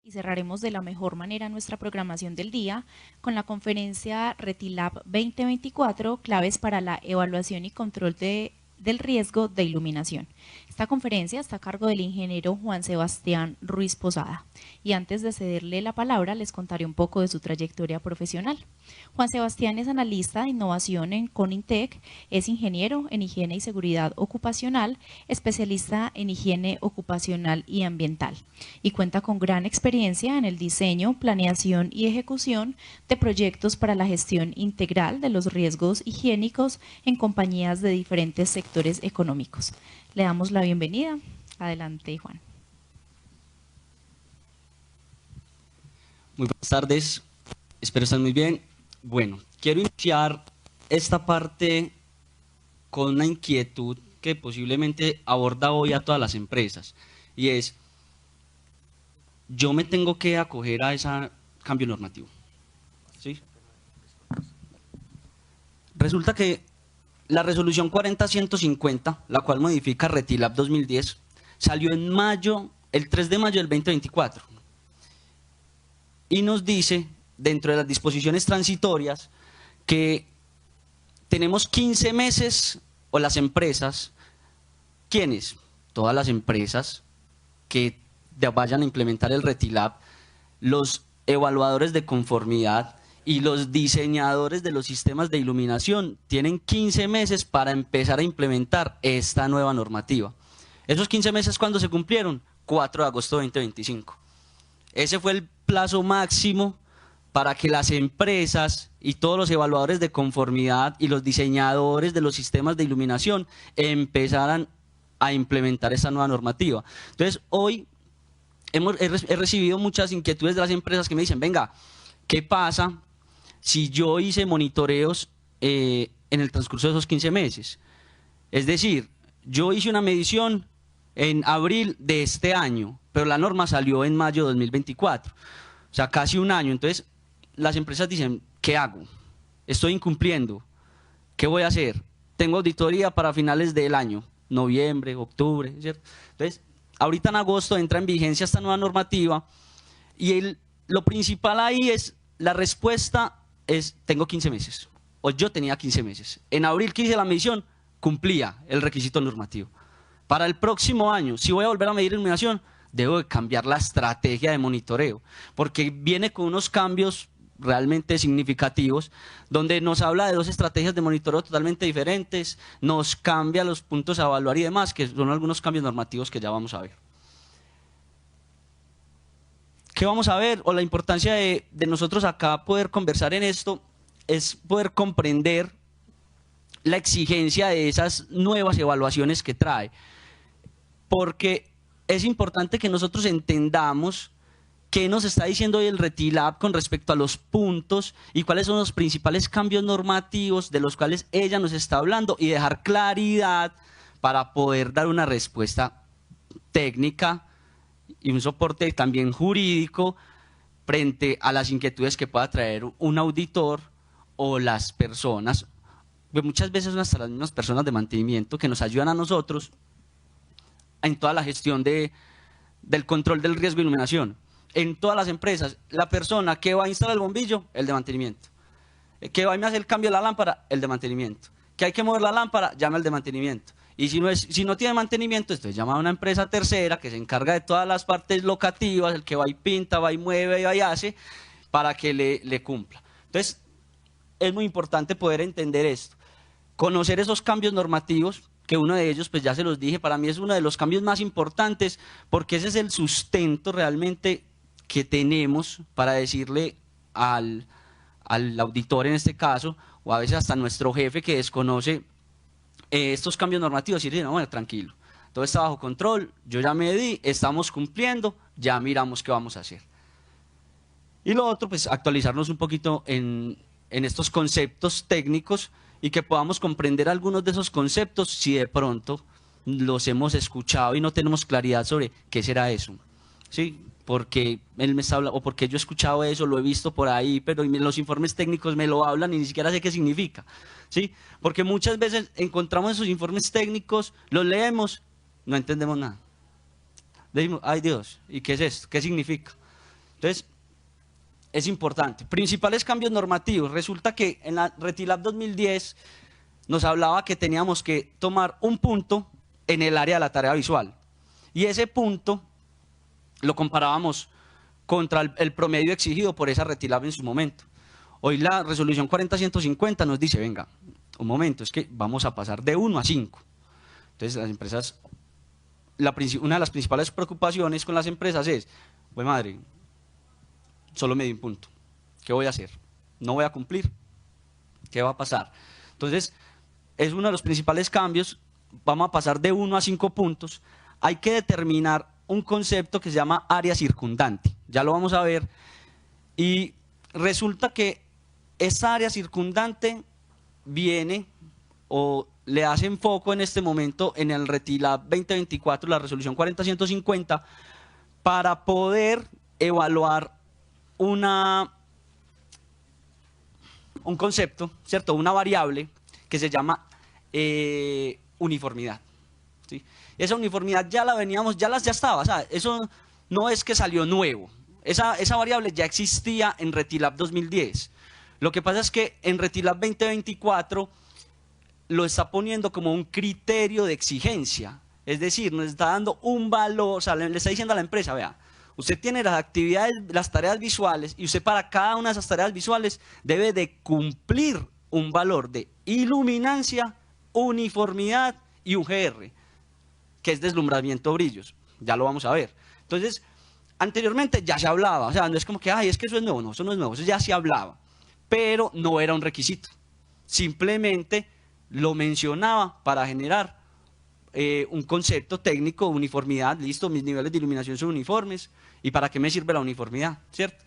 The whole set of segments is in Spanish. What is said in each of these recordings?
Y cerraremos de la mejor manera nuestra programación del día con la conferencia Retilab 2024, claves para la evaluación y control del riesgo de iluminación. Esta conferencia está a cargo del ingeniero Juan Sebastián Ruiz Posada. Y antes de cederle la palabra, les contaré un poco de su trayectoria profesional. Juan Sebastián es analista de innovación en Conintec, es ingeniero en higiene y seguridad ocupacional, especialista en higiene ocupacional y ambiental, y cuenta con gran experiencia en el diseño, planeación y ejecución de proyectos para la gestión integral de los riesgos higiénicos en compañías de diferentes sectores económicos. Le damos la bienvenida. Adelante, Juan. Muy buenas tardes, espero estén muy bien. Bueno, quiero iniciar esta parte con una inquietud que posiblemente aborda hoy a todas las empresas, y es, yo me tengo que acoger a ese cambio normativo, ¿sí? Resulta que la resolución 40150, la cual modifica Retilab 2010, salió en mayo, el 3 de mayo del 2024, y nos dice, dentro de las disposiciones transitorias, que tenemos 15 meses, o las empresas, ¿quiénes? Todas las empresas que vayan a implementar el Retilab, los evaluadores de conformidad y los diseñadores de los sistemas de iluminación tienen 15 meses para empezar a implementar esta nueva normativa. ¿Esos 15 meses cuándo se cumplieron? 4 de agosto de 2025. Ese fue el plazo máximo para que las empresas y todos los evaluadores de conformidad y los diseñadores de los sistemas de iluminación empezaran a implementar esa nueva normativa. Entonces, hoy he recibido muchas inquietudes de las empresas que me dicen, venga, ¿qué pasa si yo hice monitoreos en el transcurso de esos 15 meses? Es decir, yo hice una medición en abril de este año, pero la norma salió en mayo de 2024, o sea, casi un año. Entonces, las empresas dicen, ¿qué hago? Estoy incumpliendo, ¿qué voy a hacer? Tengo auditoría para finales del año, noviembre, octubre, ¿cierto? Entonces, ahorita en agosto entra en vigencia esta nueva normativa y lo principal ahí es, la respuesta es, tengo 15 meses, o yo tenía 15 meses. En abril que hice la medición, cumplía el requisito normativo. Para el próximo año, si voy a volver a medir iluminación, debo de cambiar la estrategia de monitoreo, porque viene con unos cambios realmente significativos, donde nos habla de dos estrategias de monitoreo totalmente diferentes, nos cambia los puntos a evaluar y demás, que son algunos cambios normativos que ya vamos a ver. ¿Qué vamos a ver? O la importancia de nosotros acá poder conversar en esto es poder comprender la exigencia de esas nuevas evaluaciones que trae, porque es importante que nosotros entendamos qué nos está diciendo hoy el Retilab con respecto a los puntos y cuáles son los principales cambios normativos de los cuales ella nos está hablando, y dejar claridad para poder dar una respuesta técnica y un soporte también jurídico frente a las inquietudes que pueda traer un auditor o las personas, muchas veces hasta las mismas personas de mantenimiento que nos ayudan a nosotros en toda la gestión del control del riesgo de iluminación. En todas las empresas, la persona que va a instalar el bombillo, el de mantenimiento. Que va a hacer el cambio de la lámpara, el de mantenimiento. Que hay que mover la lámpara, llama al de mantenimiento. Y si no tiene mantenimiento, entonces llama a una empresa tercera que se encarga de todas las partes locativas, el que va y pinta, va y mueve, va y hace, para que le cumpla. Entonces, es muy importante poder entender esto. Conocer esos cambios normativos, que uno de ellos, pues ya se los dije, para mí es uno de los cambios más importantes, porque ese es el sustento realmente que tenemos para decirle al auditor en este caso, o a veces hasta nuestro jefe que desconoce estos cambios normativos, y dice, no, bueno, tranquilo, todo está bajo control, yo ya medí, estamos cumpliendo, ya miramos qué vamos a hacer. Y lo otro, pues actualizarnos un poquito en estos conceptos técnicos y que podamos comprender algunos de esos conceptos si de pronto los hemos escuchado y no tenemos claridad sobre qué será eso, ¿sí? Porque él me está hablando, o porque yo he escuchado eso, lo he visto por ahí, pero los informes técnicos me lo hablan y ni siquiera sé qué significa, ¿sí? Porque muchas veces encontramos esos informes técnicos, los leemos, no entendemos nada. Decimos, ay Dios, ¿y qué es esto? ¿Qué significa? Entonces, es importante. Principales cambios normativos. Resulta que en la Retilab 2010 nos hablaba que teníamos que tomar un punto en el área de la tarea visual. Y ese punto lo comparábamos contra el promedio exigido por esa Retilab en su momento. Hoy la resolución 40150 nos dice, venga, un momento, es que vamos a pasar de 1 a 5. Entonces las empresas, una de las principales preocupaciones con las empresas es, pues madre, solo me di un punto, ¿qué voy a hacer? ¿No voy a cumplir? ¿Qué va a pasar? Entonces, es uno de los principales cambios, vamos a pasar de 1 a 5 puntos, hay que determinar un concepto que se llama área circundante, ya lo vamos a ver, y resulta que esa área circundante viene o le hacen foco en este momento en el Retilab 2024, la resolución 40150, para poder evaluar un concepto, ¿cierto? Una variable que se llama uniformidad. ¿Sí? Esa uniformidad ya la veníamos, ya estaba, o sea, eso no es que salió nuevo. Esa variable ya existía en Retilab 2010. Lo que pasa es que en Retilab 2024 lo está poniendo como un criterio de exigencia. Es decir, nos está dando un valor, o sea, le está diciendo a la empresa, vea, usted tiene las actividades, las tareas visuales, y usted para cada una de esas tareas visuales debe de cumplir un valor de iluminancia, uniformidad y UGR, que es deslumbramiento brillos. Ya lo vamos a ver. Entonces, anteriormente ya se hablaba, o sea, no es como que, ay, es que eso es nuevo, no, eso no es nuevo, eso ya se hablaba, pero no era un requisito. Simplemente lo mencionaba para generar un concepto técnico, uniformidad, listo, mis niveles de iluminación son uniformes, ¿y para qué me sirve la uniformidad? ¿Cierto?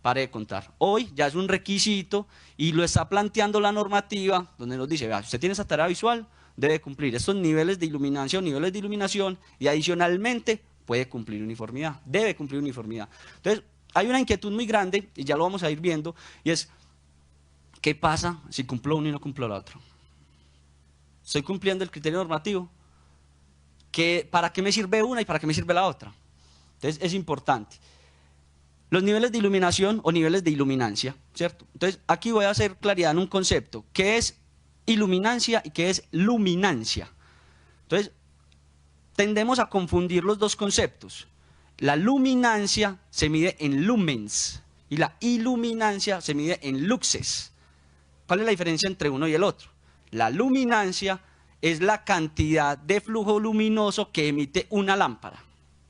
Pare de contar. Hoy ya es un requisito y lo está planteando la normativa, donde nos dice, vea, usted tiene esa tarea visual, debe cumplir estos niveles de iluminación, y adicionalmente puede cumplir uniformidad, debe cumplir uniformidad. Entonces, hay una inquietud muy grande, y ya lo vamos a ir viendo, y es, ¿qué pasa si cumplo uno y no cumplo el otro? ¿Estoy cumpliendo el criterio normativo? ¿Para qué me sirve una y para qué me sirve la otra? Entonces, es importante. Los niveles de iluminación o niveles de iluminancia, ¿cierto? Entonces, aquí voy a hacer claridad en un concepto. ¿Qué es iluminancia y qué es luminancia? Entonces, tendemos a confundir los dos conceptos. La luminancia se mide en lumens y la iluminancia se mide en luxes. ¿Cuál es la diferencia entre uno y el otro? La luminancia es la cantidad de flujo luminoso que emite una lámpara.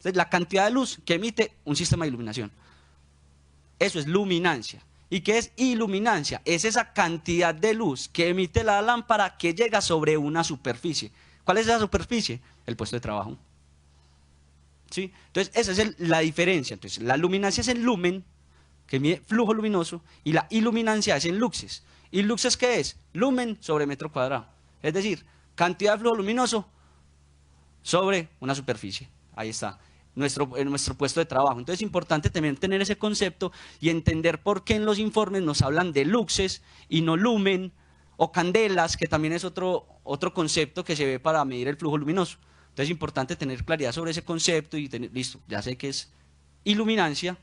Es la cantidad de luz que emite un sistema de iluminación. Eso es luminancia. ¿Y qué es iluminancia? Es esa cantidad de luz que emite la lámpara que llega sobre una superficie. ¿Cuál es esa superficie? El puesto de trabajo. ¿Sí? Entonces, esa es la diferencia. Entonces, la luminancia es en lumen, que mide flujo luminoso, y la iluminancia es en luxes. ¿Y luxes qué es? Lumen sobre metro cuadrado. Es decir, cantidad de flujo luminoso sobre una superficie. Ahí está, en nuestro puesto de trabajo. Entonces es importante también tener ese concepto y entender por qué en los informes nos hablan de luxes y no lumen, o candelas, que también es otro concepto que se ve para medir el flujo luminoso. Entonces es importante tener claridad sobre ese concepto y tener, listo, ya sé que es iluminancia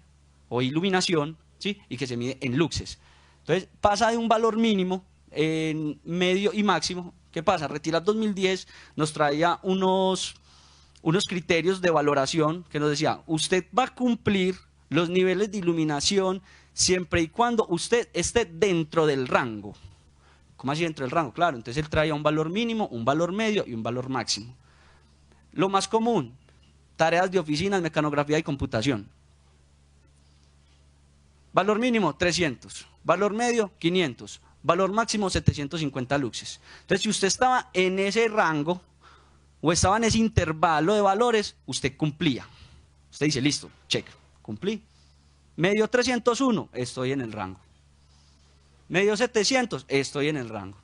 o iluminación, ¿sí? Y que se mide en luxes. Entonces pasa de un valor mínimo en medio y máximo. ¿Qué pasa? Retilab 2010 nos traía unos criterios de valoración que nos decía, usted va a cumplir los niveles de iluminación siempre y cuando usted esté dentro del rango. ¿Cómo así dentro del rango? Claro, entonces él traía un valor mínimo, un valor medio y un valor máximo. Lo más común, tareas de oficinas, mecanografía y computación. Valor mínimo, 300. Valor medio, 500. Valor máximo, 750 luxes. Entonces, si usted estaba en ese rango o estaba en ese intervalo de valores, usted cumplía. Usted dice, listo, check, cumplí. Medio 301, estoy en el rango. Medio 700, estoy en el rango.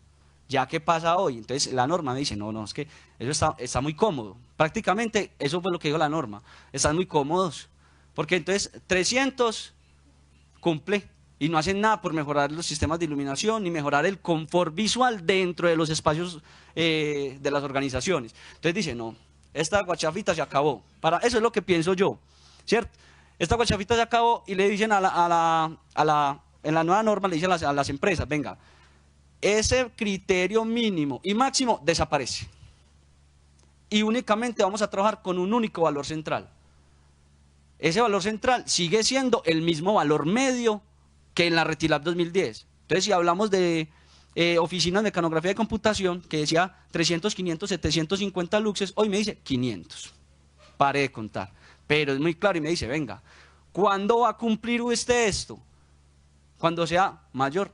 ¿Ya qué pasa hoy? Entonces, la norma me dice, no, es que eso está muy cómodo. Prácticamente, eso fue lo que dijo la norma. Están muy cómodos. Porque entonces, 300 cumple y no hacen nada por mejorar los sistemas de iluminación ni mejorar el confort visual dentro de los espacios de las organizaciones. Entonces dice, no, esta guachafita se acabó. Eso es lo que pienso yo, ¿cierto? esta guachafita se acabó y le dicen en la nueva norma, le dicen a las empresas, venga, ese criterio mínimo y máximo desaparece. Y únicamente vamos a trabajar con un único valor central. Ese valor central sigue siendo el mismo valor medio que en la Retilab 2010. Entonces, si hablamos de oficinas de mecanografía de computación, que decía 300, 500, 750 luxes, hoy me dice 500. Pare de contar. Pero es muy claro y me dice, venga, ¿cuándo va a cumplir usted esto? Cuando sea mayor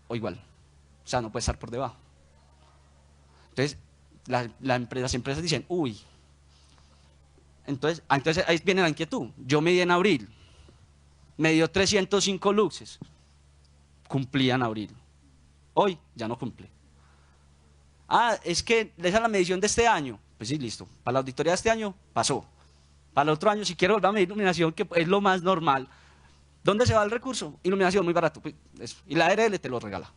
o igual. O sea, no puede estar por debajo. Entonces, las empresas dicen, uy. Entonces ahí viene la inquietud. Yo medí en abril, me dio 305 luxes, cumplía en abril. Hoy ya no cumple. Ah, es que esa es la medición de este año. Pues sí, listo. Para la auditoría de este año pasó. Para el otro año, si quiero volver a medir iluminación, que es lo más normal, ¿dónde se va el recurso? Iluminación, muy barato. Pues eso. Y la ARL te lo regala.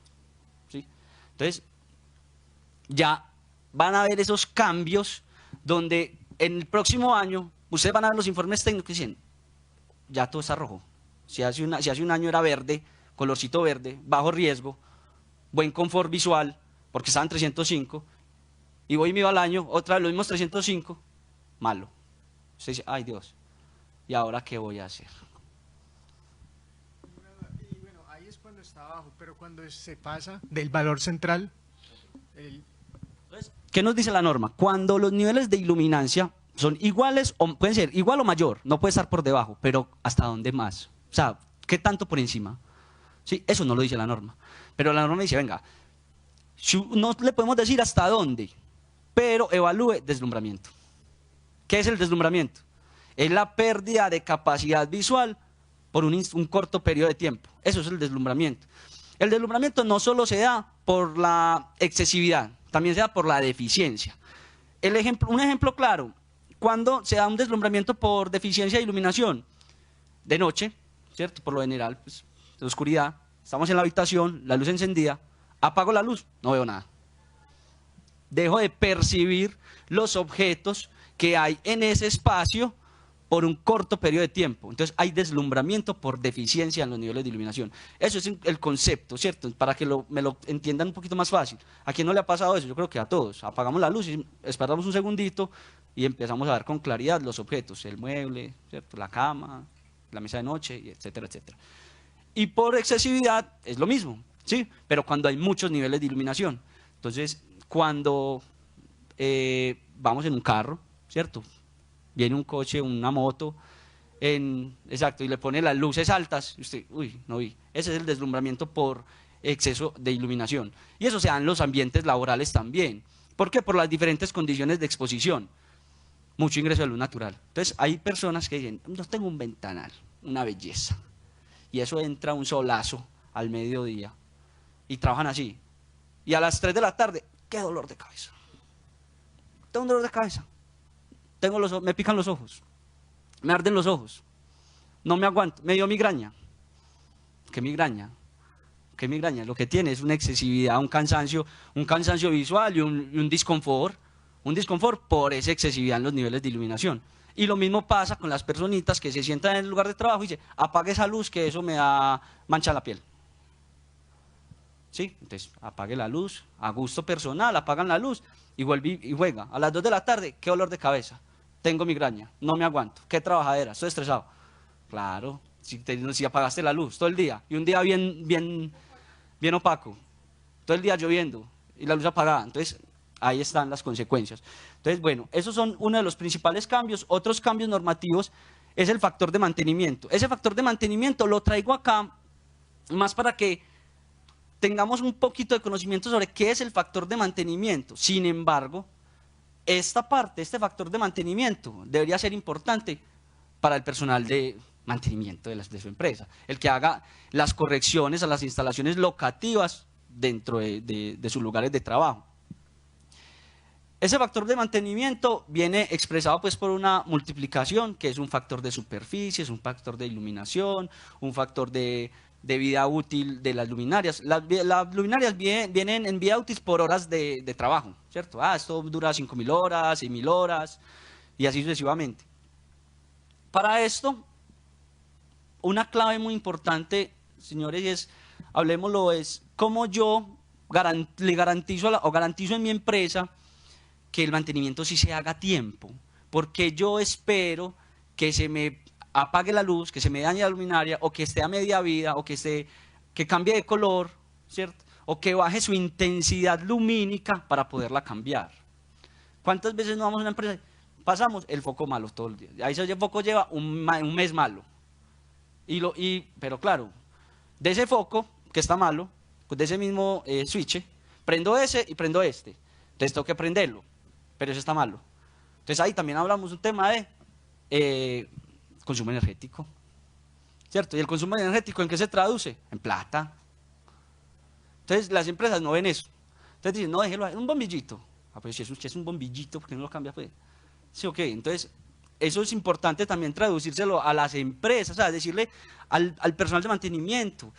¿Sí? Entonces, ya van a haber esos cambios donde en el próximo año ustedes van a ver los informes técnicos y dicen, ya todo está rojo. Si hace un año era verde, colorcito verde, bajo riesgo, buen confort visual, porque estaban 305, y voy y miro al año, otra vez los mismos 305, malo. Usted dice, ay Dios, ¿y ahora qué voy a hacer? Y bueno, ahí es cuando está abajo, pero cuando se pasa del valor central... ¿Qué nos dice la norma? Cuando los niveles de iluminancia son iguales, o pueden ser igual o mayor, no puede estar por debajo, pero ¿hasta dónde más? O sea, ¿qué tanto por encima? ¿Sí? Eso no lo dice la norma. Pero la norma dice, venga, no le podemos decir hasta dónde, pero evalúe deslumbramiento. ¿Qué es el deslumbramiento? Es la pérdida de capacidad visual por un corto periodo de tiempo. Eso es el deslumbramiento. El deslumbramiento no solo se da por la excesividad, también se da por la deficiencia. Un ejemplo claro, cuando se da un deslumbramiento por deficiencia de iluminación, de noche, ¿cierto? Por lo general, pues, de oscuridad, estamos en la habitación, la luz encendida, apago la luz, no veo nada. Dejo de percibir los objetos que hay en ese espacio por un corto periodo de tiempo. Entonces hay deslumbramiento por deficiencia en los niveles de iluminación. Eso es el concepto, ¿cierto? Para que me lo entiendan un poquito más fácil. ¿A quién no le ha pasado eso? Yo creo que a todos. Apagamos la luz y esperamos un segundito y empezamos a ver con claridad los objetos, el mueble, ¿cierto? La cama, la mesa de noche, etcétera, etcétera. Y por excesividad es lo mismo, ¿sí? Pero cuando hay muchos niveles de iluminación. Entonces, cuando vamos en un carro, ¿cierto? Viene un coche, una moto, exacto, y le pone las luces altas, y usted, uy, no vi. Ese es el deslumbramiento por exceso de iluminación. Y eso se da en los ambientes laborales también. ¿Por qué? Por las diferentes condiciones de exposición. Mucho ingreso de luz natural. Entonces, hay personas que dicen, no tengo un ventanal, una belleza. Y eso entra un solazo al mediodía. Y trabajan así. Y a las 3 de la tarde, qué dolor de cabeza. Tengo un dolor de cabeza. Me pican los ojos, me arden los ojos, no me aguanto, me dio migraña. ¿Qué migraña? ¿Qué migraña? Lo que tiene es una excesividad, un cansancio visual y un disconfort por esa excesividad en los niveles de iluminación. Y lo mismo pasa con las personitas que se sientan en el lugar de trabajo y dicen, apague esa luz que eso me mancha la piel. ¿Sí? Entonces, apague la luz, a gusto personal, apagan la luz y vuelve y juega. A las 2 de la tarde, qué dolor de cabeza. Tengo migraña, no me aguanto, qué trabajadera, estoy estresado. Claro, si apagaste la luz todo el día y un día bien opaco, todo el día lloviendo y la luz apagada, entonces ahí están las consecuencias. Entonces, bueno, esos son uno de los principales cambios. Otros cambios normativos es el factor de mantenimiento. Ese factor de mantenimiento lo traigo acá más para que tengamos un poquito de conocimiento sobre qué es el factor de mantenimiento. Sin embargo, este factor de mantenimiento debería ser importante para el personal de mantenimiento de su empresa, el que haga las correcciones a las instalaciones locativas dentro de sus lugares de trabajo. Ese factor de mantenimiento viene expresado pues por una multiplicación, que es un factor de superficie, es un factor de iluminación, un factor de vida útil de las luminarias. Las luminarias vienen en vida útil por horas de trabajo, ¿cierto? Esto dura 5.000 horas, 6.000 horas y así sucesivamente. Para esto una clave muy importante, señores, es, hablemoslo, es cómo yo le garantizo o garantizo en mi empresa que el mantenimiento sí se haga a tiempo, porque yo espero que se me apague la luz, que se me dañe la luminaria, o que esté a media vida, o que cambie de color, ¿cierto? O que baje su intensidad lumínica para poderla cambiar. ¿Cuántas veces no vamos a una empresa? Pasamos el foco malo todo el día. Ahí ese foco lleva un mes malo. Pero claro, de ese foco que está malo, pues de ese mismo switch, prendo ese y prendo este. Entonces tengo que prenderlo, pero ese está malo. Entonces ahí también hablamos un tema de consumo energético, ¿cierto? Y el consumo energético, ¿en qué se traduce? En plata. Entonces las empresas no ven eso. Entonces dicen, no, déjelo ahí, un bombillito. Ah, pues si es un bombillito, ¿por qué no lo cambia? Pues, sí, ok. Entonces, eso es importante también traducírselo a las empresas, o sea, decirle al personal de mantenimiento,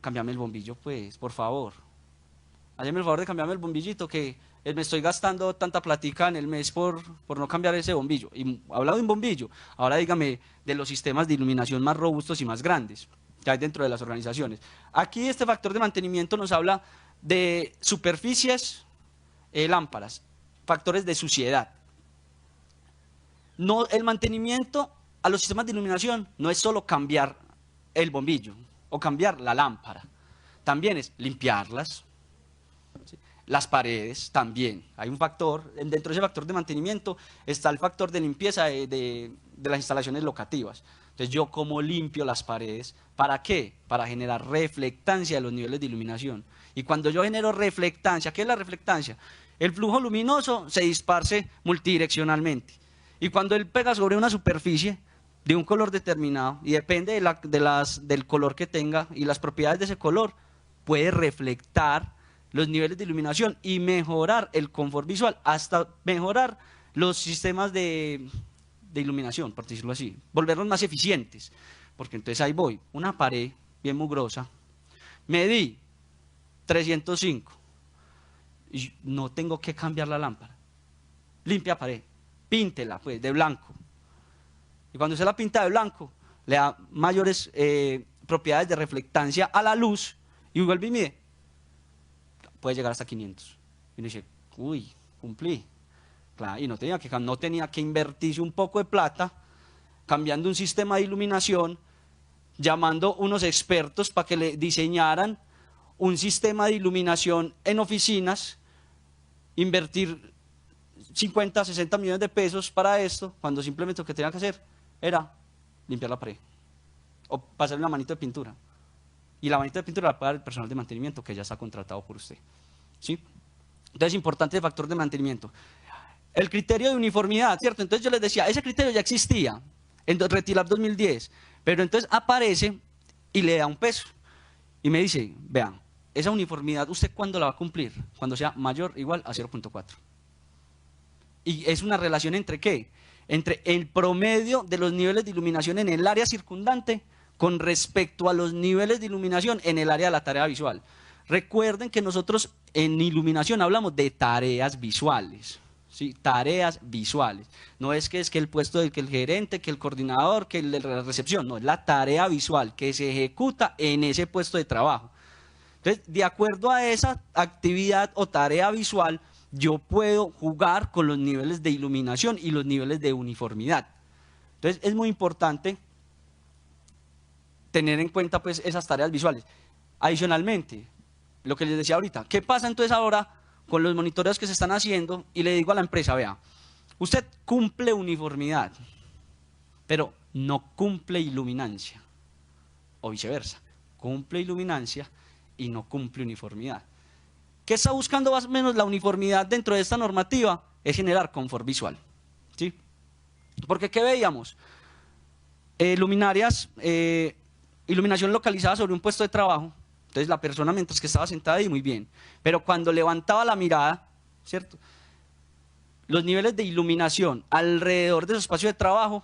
cámbiame el bombillo, pues, por favor. Hágame el favor de cambiarme el bombillito, que me estoy gastando tanta platica en el mes por no cambiar ese bombillo. Y hablado de un bombillo, ahora dígame de los sistemas de iluminación más robustos y más grandes que hay dentro de las organizaciones. Aquí este factor de mantenimiento nos habla de superficies, lámparas, factores de suciedad. No, el mantenimiento a los sistemas de iluminación no es solo cambiar el bombillo o cambiar la lámpara, también es limpiarlas, ¿sí? Las paredes también. Hay un factor, dentro de ese factor de mantenimiento está el factor de limpieza de las instalaciones locativas. Entonces, yo cómo limpio las paredes, ¿para qué? Para generar reflectancia de los niveles de iluminación. Y cuando yo genero reflectancia, ¿qué es la reflectancia? El flujo luminoso se disperse multidireccionalmente. Y cuando él pega sobre una superficie de un color determinado, y depende del color que tenga y las propiedades de ese color, puede reflectar los niveles de iluminación y mejorar el confort visual, hasta mejorar los sistemas de iluminación, por decirlo así, volverlos más eficientes. Porque entonces ahí voy, una pared bien mugrosa, medí 305 y no tengo que cambiar la lámpara. Limpia pared, píntela pues de blanco. Y cuando usted la pinta de blanco, le da mayores propiedades de reflectancia a la luz y vuelve y mide, puede llegar hasta 500. Y uno dice, uy, cumplí. Claro, y no tenía que invertirse un poco de plata cambiando un sistema de iluminación, llamando unos expertos para que le diseñaran un sistema de iluminación en oficinas, invertir 50, 60 millones de pesos para esto, cuando simplemente lo que tenía que hacer era limpiar la pared o pasarle una manito de pintura. Y la manito de pintura la puede dar el personal de mantenimiento que ya está contratado por usted, ¿sí? Entonces, importante el factor de mantenimiento. El criterio de uniformidad, ¿cierto? Entonces yo les decía, ese criterio ya existía en Retilab 2010, pero entonces aparece y le da un peso. Y me dice, vean, esa uniformidad, ¿usted cuándo la va a cumplir? Cuando sea mayor o igual a 0.4. Y es una relación entre ¿qué? Entre el promedio de los niveles de iluminación en el área circundante con respecto a los niveles de iluminación en el área de la tarea visual. Recuerden que nosotros en iluminación hablamos de tareas visuales, ¿sí? Tareas visuales. No es que el puesto del que el gerente, que el coordinador, que el de la recepción, no, es la tarea visual que se ejecuta en ese puesto de trabajo. Entonces, de acuerdo a esa actividad o tarea visual, yo puedo jugar con los niveles de iluminación y los niveles de uniformidad. Entonces, es muy importante tener en cuenta pues esas tareas visuales. Adicionalmente, lo que les decía ahorita, ¿qué pasa entonces ahora con los monitoreos que se están haciendo? Y le digo a la empresa, vea, usted cumple uniformidad, pero no cumple iluminancia, o viceversa, cumple iluminancia y no cumple uniformidad. ¿Qué está buscando más o menos la uniformidad dentro de esta normativa? Es generar confort visual, ¿sí? Porque ¿qué veíamos? Luminarias, iluminación localizada sobre un puesto de trabajo. Entonces la persona mientras que estaba sentada ahí muy bien, pero cuando levantaba la mirada, ¿cierto? Los niveles de iluminación alrededor de su espacio de trabajo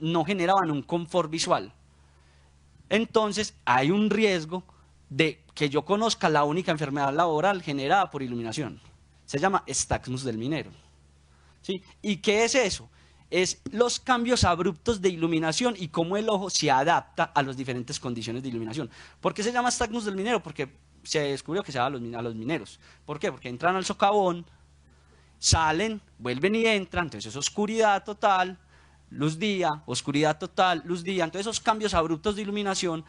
no generaban un confort visual. Entonces hay un riesgo de que yo conozca la única enfermedad laboral generada por iluminación. Se llama estacnus del minero, ¿sí? ¿Y qué es eso? es los cambios abruptos de iluminación y cómo el ojo se adapta a las diferentes condiciones de iluminación. ¿Por qué se llama astragnus del minero? Porque se descubrió que se da a los mineros. ¿Por qué? Porque entran al socavón, salen, vuelven y entran, entonces es oscuridad total, luz día, oscuridad total, luz día. Entonces esos cambios abruptos de iluminación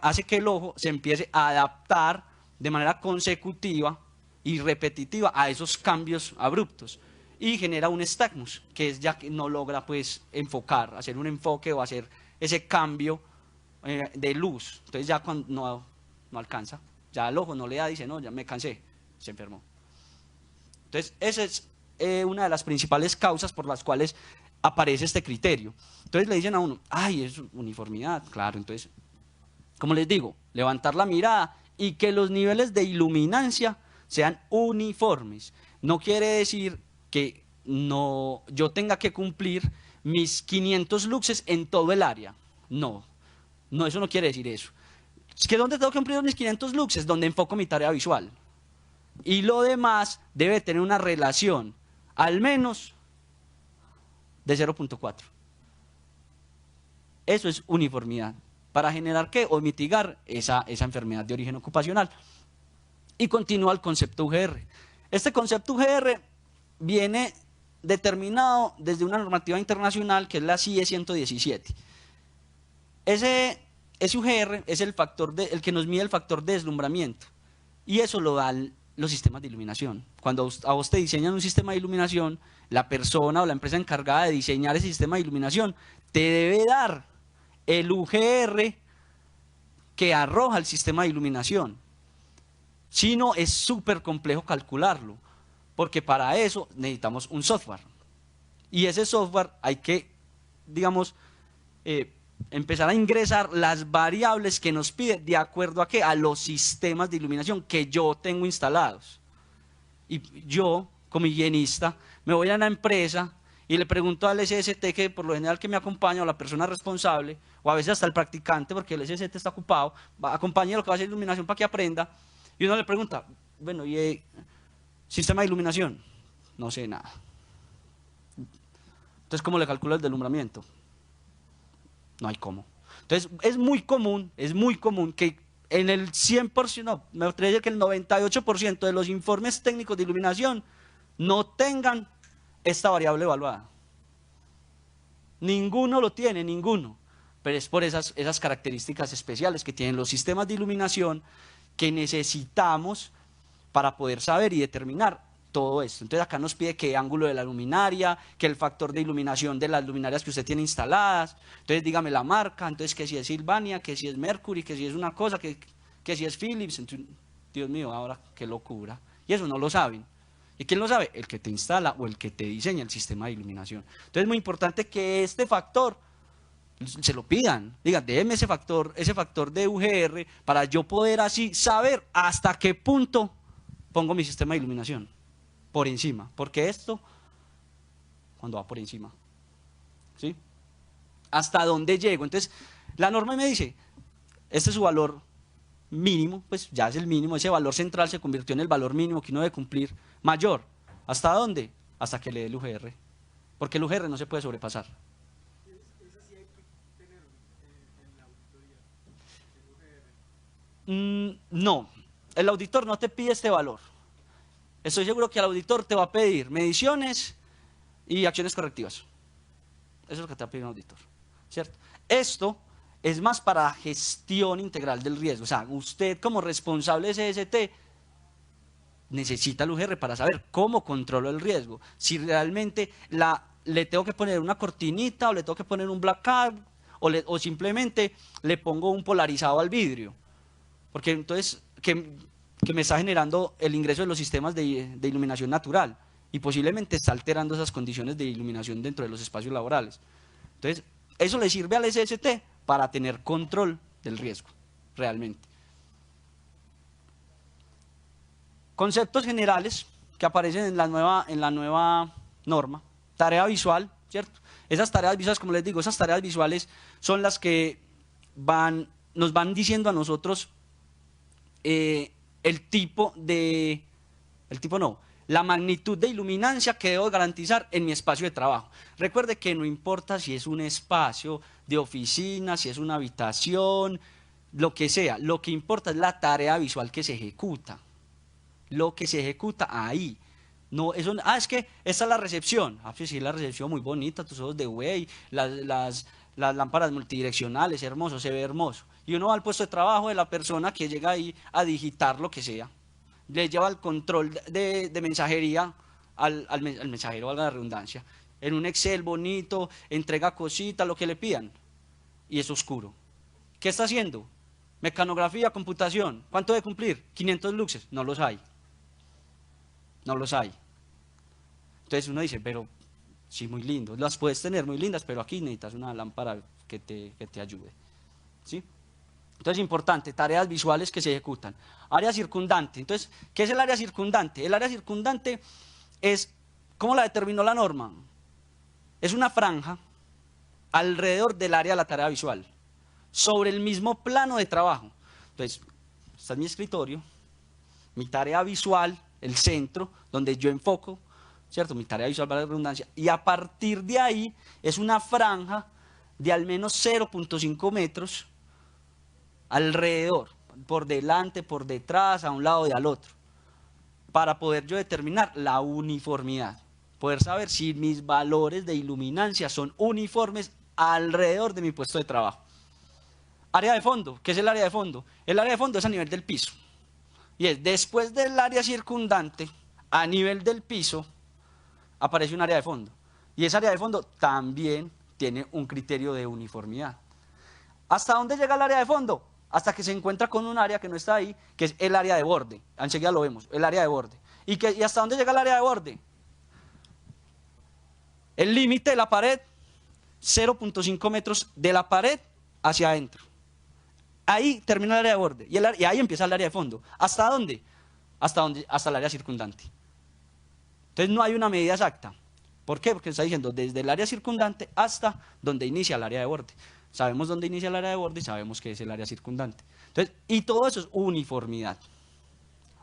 hace que el ojo se empiece a adaptar de manera consecutiva y repetitiva a esos cambios abruptos y genera un nystagmus, que es ya que no logra pues enfocar, hacer un enfoque o hacer ese cambio de luz. Entonces ya cuando no alcanza, ya el ojo no le da, dice no, ya me cansé, se enfermó. Entonces esa es una de las principales causas por las cuales aparece este criterio. Entonces le dicen a uno, ay, es uniformidad, claro. Entonces, como les digo, levantar la mirada y que los niveles de iluminancia sean uniformes. No quiere decir que yo tenga que cumplir mis 500 luxes en todo el área. No, eso no quiere decir eso. Es que ¿dónde tengo que cumplir mis 500 luxes? Donde enfoco mi tarea visual. Y lo demás debe tener una relación, al menos, de 0.4. Eso es uniformidad. ¿Para generar qué? O mitigar esa enfermedad de origen ocupacional. Y continúa el concepto UGR. Este concepto UGR viene determinado desde una normativa internacional que es la CIE 117. Ese UGR es el que nos mide el factor de deslumbramiento. Y eso lo dan los sistemas de iluminación. Cuando a vos te diseñan un sistema de iluminación, la persona o la empresa encargada de diseñar ese sistema de iluminación te debe dar el UGR que arroja el sistema de iluminación. Si no, es súper complejo calcularlo, porque para eso necesitamos un software. Y ese software hay que, digamos, empezar a ingresar las variables que nos pide de acuerdo a qué, a los sistemas de iluminación que yo tengo instalados. Y yo, como higienista, me voy a una empresa y le pregunto al SST, que por lo general que me acompaña, o la persona responsable, o a veces hasta el practicante, porque el SST está ocupado, acompañe lo que va a hacer iluminación para que aprenda, y uno le pregunta, bueno, ¿y sistema de iluminación? No sé nada. Entonces, ¿cómo le calculo el deslumbramiento? No hay cómo. Entonces, es muy común que en el 100%, no, me atrevería a decir que el 98% de los informes técnicos de iluminación no tengan esta variable evaluada. Ninguno lo tiene, ninguno. Pero es por esas características especiales que tienen los sistemas de iluminación que necesitamos para poder saber y determinar todo esto. Entonces acá nos pide qué ángulo de la luminaria, que el factor de iluminación de las luminarias que usted tiene instaladas. Entonces dígame la marca, entonces que si es Sylvania, que si es Mercury, que si es una cosa, que si es Philips. Entonces, Dios mío, ahora qué locura. Y eso no lo saben. ¿Y quién lo sabe? El que te instala o el que te diseña el sistema de iluminación. Entonces es muy importante que este factor se lo pidan. Digan, déjeme ese factor de UGR para yo poder así saber hasta qué punto pongo mi sistema de iluminación. Por encima. Porque esto, cuando va por encima, ¿sí? ¿Hasta dónde llego? Entonces, la norma me dice, este es su valor mínimo, pues ya es el mínimo, ese valor central se convirtió en el valor mínimo que uno debe cumplir mayor. ¿Hasta dónde? Hasta que le dé el UGR. Porque el UGR no se puede sobrepasar. ¿Eso sí hay que tener en la auditoría? No, el auditor no te pide este valor. Estoy seguro que el auditor te va a pedir mediciones y acciones correctivas. Eso es lo que te va a pedir un auditor, ¿cierto? Esto es más para la gestión integral del riesgo. O sea, usted como responsable de CST necesita el UGR para saber cómo controlo el riesgo. Si realmente le tengo que poner una cortinita o le tengo que poner un blackout o simplemente le pongo un polarizado al vidrio. Porque entonces, que me está generando el ingreso de los sistemas de iluminación natural y posiblemente está alterando esas condiciones de iluminación dentro de los espacios laborales. Entonces, eso le sirve al SST para tener control del riesgo, realmente. Conceptos generales que aparecen en la nueva norma. Tarea visual, ¿cierto? Esas tareas visuales, como les digo, esas tareas visuales son las que nos van diciendo a nosotros la magnitud de iluminancia que debo garantizar en mi espacio de trabajo. Recuerde que no importa si es un espacio de oficina, si es una habitación, lo que sea, lo que importa es la tarea visual que se ejecuta, lo que se ejecuta ahí. No, eso, es que esta es la recepción. Pues sí, la recepción muy bonita, tus ojos de güey, las lámparas multidireccionales, hermoso, se ve hermoso. Y uno va al puesto de trabajo de la persona que llega ahí a digitar lo que sea. Le lleva el control de mensajería al mensajero, valga la redundancia. En un Excel bonito, entrega cositas, lo que le pidan. Y es oscuro. ¿Qué está haciendo? Mecanografía, computación. ¿Cuánto debe cumplir? 500 luxes. No los hay. No los hay. Entonces uno dice, pero sí, muy lindo. Las puedes tener muy lindas, pero aquí necesitas una lámpara que te ayude. ¿Sí? Entonces, importante, tareas visuales que se ejecutan. Área circundante. Entonces, ¿qué es el área circundante? El área circundante es, ¿cómo la determinó la norma? Es una franja alrededor del área de la tarea visual, sobre el mismo plano de trabajo. Entonces, está es mi escritorio, mi tarea visual, el centro, donde yo enfoco, ¿cierto? Mi tarea visual para la redundancia, y a partir de ahí es una franja de al menos 0.5 metros alrededor, por delante, por detrás, a un lado y al otro, para poder yo determinar la uniformidad, poder saber si mis valores de iluminancia son uniformes alrededor de mi puesto de trabajo. Área de fondo, ¿qué es el área de fondo? El área de fondo es a nivel del piso, y es después del área circundante, a nivel del piso, aparece un área de fondo, y esa área de fondo también tiene un criterio de uniformidad. ¿Hasta dónde llega el área de fondo? Hasta que se encuentra con un área que no está ahí, que es el área de borde. Enseguida lo vemos, el área de borde. ¿Y hasta dónde llega el área de borde? El límite de la pared, 0.5 metros de la pared hacia adentro. Ahí termina el área de borde y ahí empieza el área de fondo. ¿Hasta dónde? Hasta el área circundante. Entonces no hay una medida exacta. ¿Por qué? Porque está diciendo desde el área circundante hasta donde inicia el área de borde. Sabemos dónde inicia el área de borde y sabemos que es el área circundante. Entonces, y todo eso es uniformidad.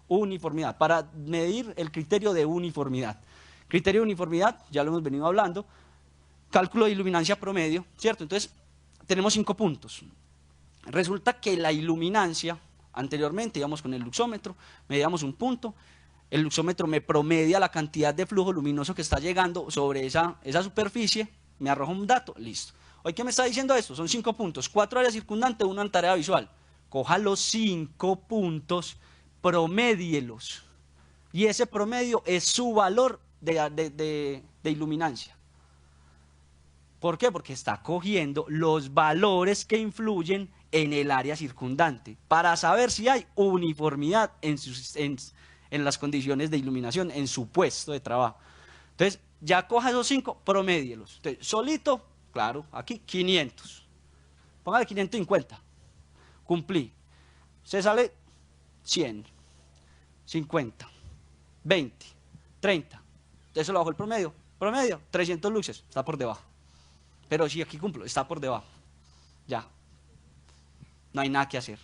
Uniformidad, para medir el criterio de uniformidad. Criterio de uniformidad, ya lo hemos venido hablando, cálculo de iluminancia promedio, ¿cierto? Entonces, tenemos 5 puntos. Resulta que la iluminancia, anteriormente íbamos con el luxómetro, medíamos un punto, el luxómetro me promedia la cantidad de flujo luminoso que está llegando sobre esa superficie, me arroja un dato, listo. Hoy, ¿qué me está diciendo esto? Son 5 puntos, 4 áreas circundantes, 1 en tarea visual. Coja los 5 puntos, promedielos. Y ese promedio es su valor de iluminancia. ¿Por qué? Porque está cogiendo los valores que influyen en el área circundante, para saber si hay uniformidad en las condiciones de iluminación, en su puesto de trabajo. Entonces, ya coja esos 5, promedielos. Entonces, solito, claro, aquí 500. Póngale 550. Cumplí. Se sale 100, 50, 20, 30. Eso lo bajo el promedio. Promedio, 300 luxes, está por debajo. Pero si aquí cumplo, está por debajo. Ya. No hay nada que hacer.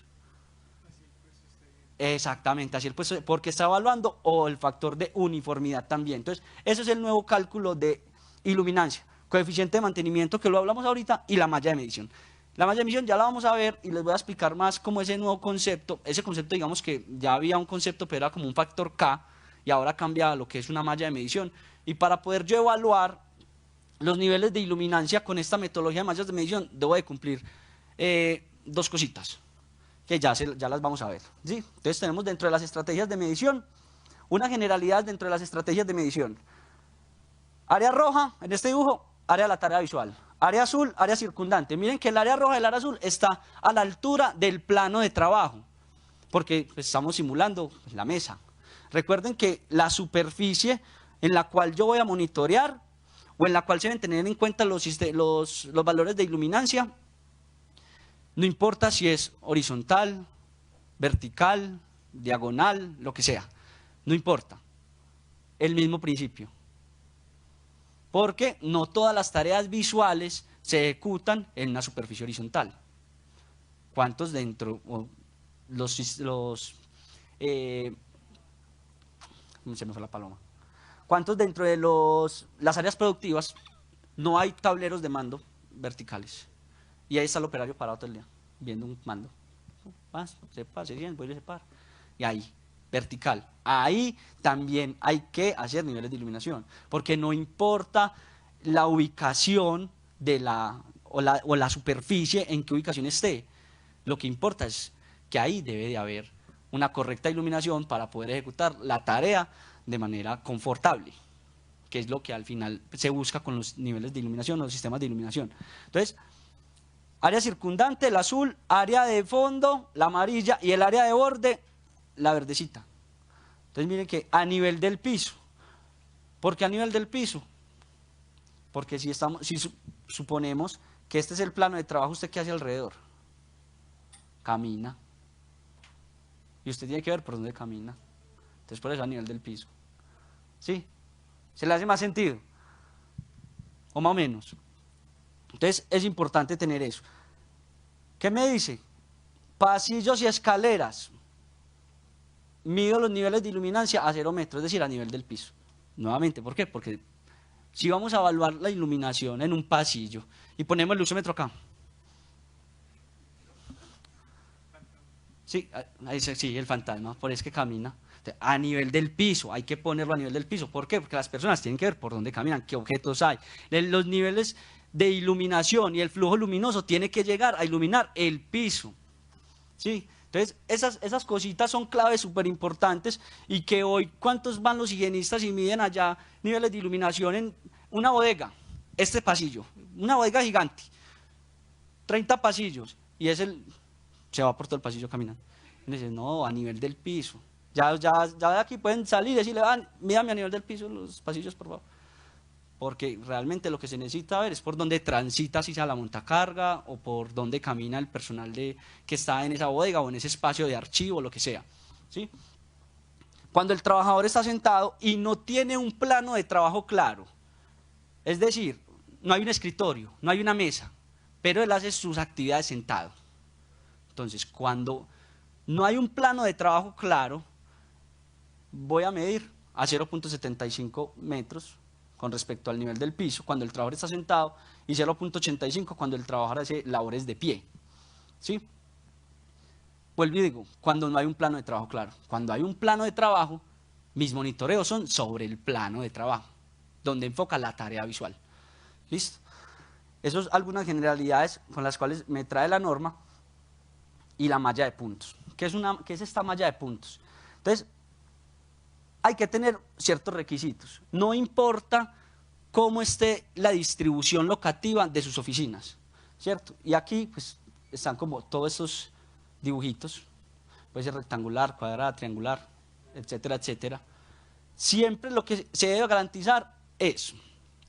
Exactamente, así el puesto, porque está evaluando o el factor de uniformidad también. Entonces, ese es el nuevo cálculo de iluminancia, coeficiente de mantenimiento, que lo hablamos ahorita, y la malla de medición. La malla de medición ya la vamos a ver y les voy a explicar más cómo ese nuevo concepto, ese concepto, digamos que ya había un concepto, pero era como un factor K, y ahora cambia a lo que es una malla de medición. Y para poder yo evaluar los niveles de iluminancia con esta metodología de mallas de medición, debo de cumplir 2 cositas, que ya las vamos a ver, ¿sí? Entonces tenemos dentro de las estrategias de medición, una generalidad dentro de las estrategias de medición. Área roja, en este dibujo, área de la tarea visual. Área azul, área circundante. Miren que el área roja y el área azul está a la altura del plano de trabajo, porque estamos simulando la mesa. Recuerden que la superficie en la cual yo voy a monitorear, o en la cual se deben tener en cuenta los valores de iluminancia, no importa si es horizontal, vertical, diagonal, lo que sea, no importa, el mismo principio. Porque no todas las tareas visuales se ejecutan en una superficie horizontal. ¿Cuántos se me fue la paloma. ¿Cuántos dentro de las áreas productivas no hay tableros de mando verticales? Y ahí está el operario parado todo el día, viendo un mando. Se viene, vuelve y se para. Y ahí, vertical. Ahí también hay que hacer niveles de iluminación, porque no importa la ubicación de o la superficie en qué ubicación esté. Lo que importa es que ahí debe de haber una correcta iluminación para poder ejecutar la tarea de manera confortable, que es lo que al final se busca con los niveles de iluminación o los sistemas de iluminación. Entonces, área circundante, el azul, área de fondo, la amarilla, y el área de borde, la verdecita. Entonces miren que a nivel del piso. ¿Por qué a nivel del piso? Porque si suponemos que este es el plano de trabajo, ¿usted qué hace alrededor? Camina. Y usted tiene que ver por dónde camina. Entonces por eso a nivel del piso. ¿Sí? ¿Se le hace más sentido? ¿O más o menos? Entonces es importante tener eso. ¿Qué me dice? Pasillos y escaleras. Mido los niveles de iluminancia a 0 metros, es decir, a nivel del piso. Nuevamente, ¿por qué? Porque si vamos a evaluar la iluminación en un pasillo y ponemos el luxómetro acá. Sí, ahí sí, el fantasma, por eso es que camina. A nivel del piso, hay que ponerlo a nivel del piso. ¿Por qué? Porque las personas tienen que ver por dónde caminan, qué objetos hay. Los niveles de iluminación y el flujo luminoso tiene que llegar a iluminar el piso. ¿Sí? Entonces, esas cositas son claves súper importantes y que hoy, ¿cuántos van los higienistas y miden allá niveles de iluminación en una bodega? Este pasillo, una bodega gigante, 30 pasillos, y se va por todo el pasillo caminando. Y dice, no, a nivel del piso. Ya de aquí pueden salir y decirle, mírame a nivel del piso los pasillos, por favor. Porque realmente lo que se necesita ver es por dónde transita, si sea la montacarga, o por dónde camina el personal que está en esa bodega o en ese espacio de archivo, lo que sea. ¿Sí? Cuando el trabajador está sentado y no tiene un plano de trabajo claro, es decir, no hay un escritorio, no hay una mesa, pero él hace sus actividades sentado. Entonces, cuando no hay un plano de trabajo claro, voy a medir a 0.75 metros con respecto al nivel del piso cuando el trabajador está sentado y 0.85 cuando el trabajador hace labores de pie. ¿Sí? Vuelvo y digo, cuando no hay un plano de trabajo claro. Cuando hay un plano de trabajo, mis monitoreos son sobre el plano de trabajo, donde enfoca la tarea visual. ¿Listo? Esas son algunas generalidades con las cuales me trae la norma y la malla de puntos. ¿Qué es esta malla de puntos? Entonces, hay que tener ciertos requisitos. No importa cómo esté la distribución locativa de sus oficinas, ¿cierto? Y aquí pues están como todos estos dibujitos, puede ser rectangular, cuadrada, triangular, etcétera, etcétera. Siempre lo que se debe garantizar es,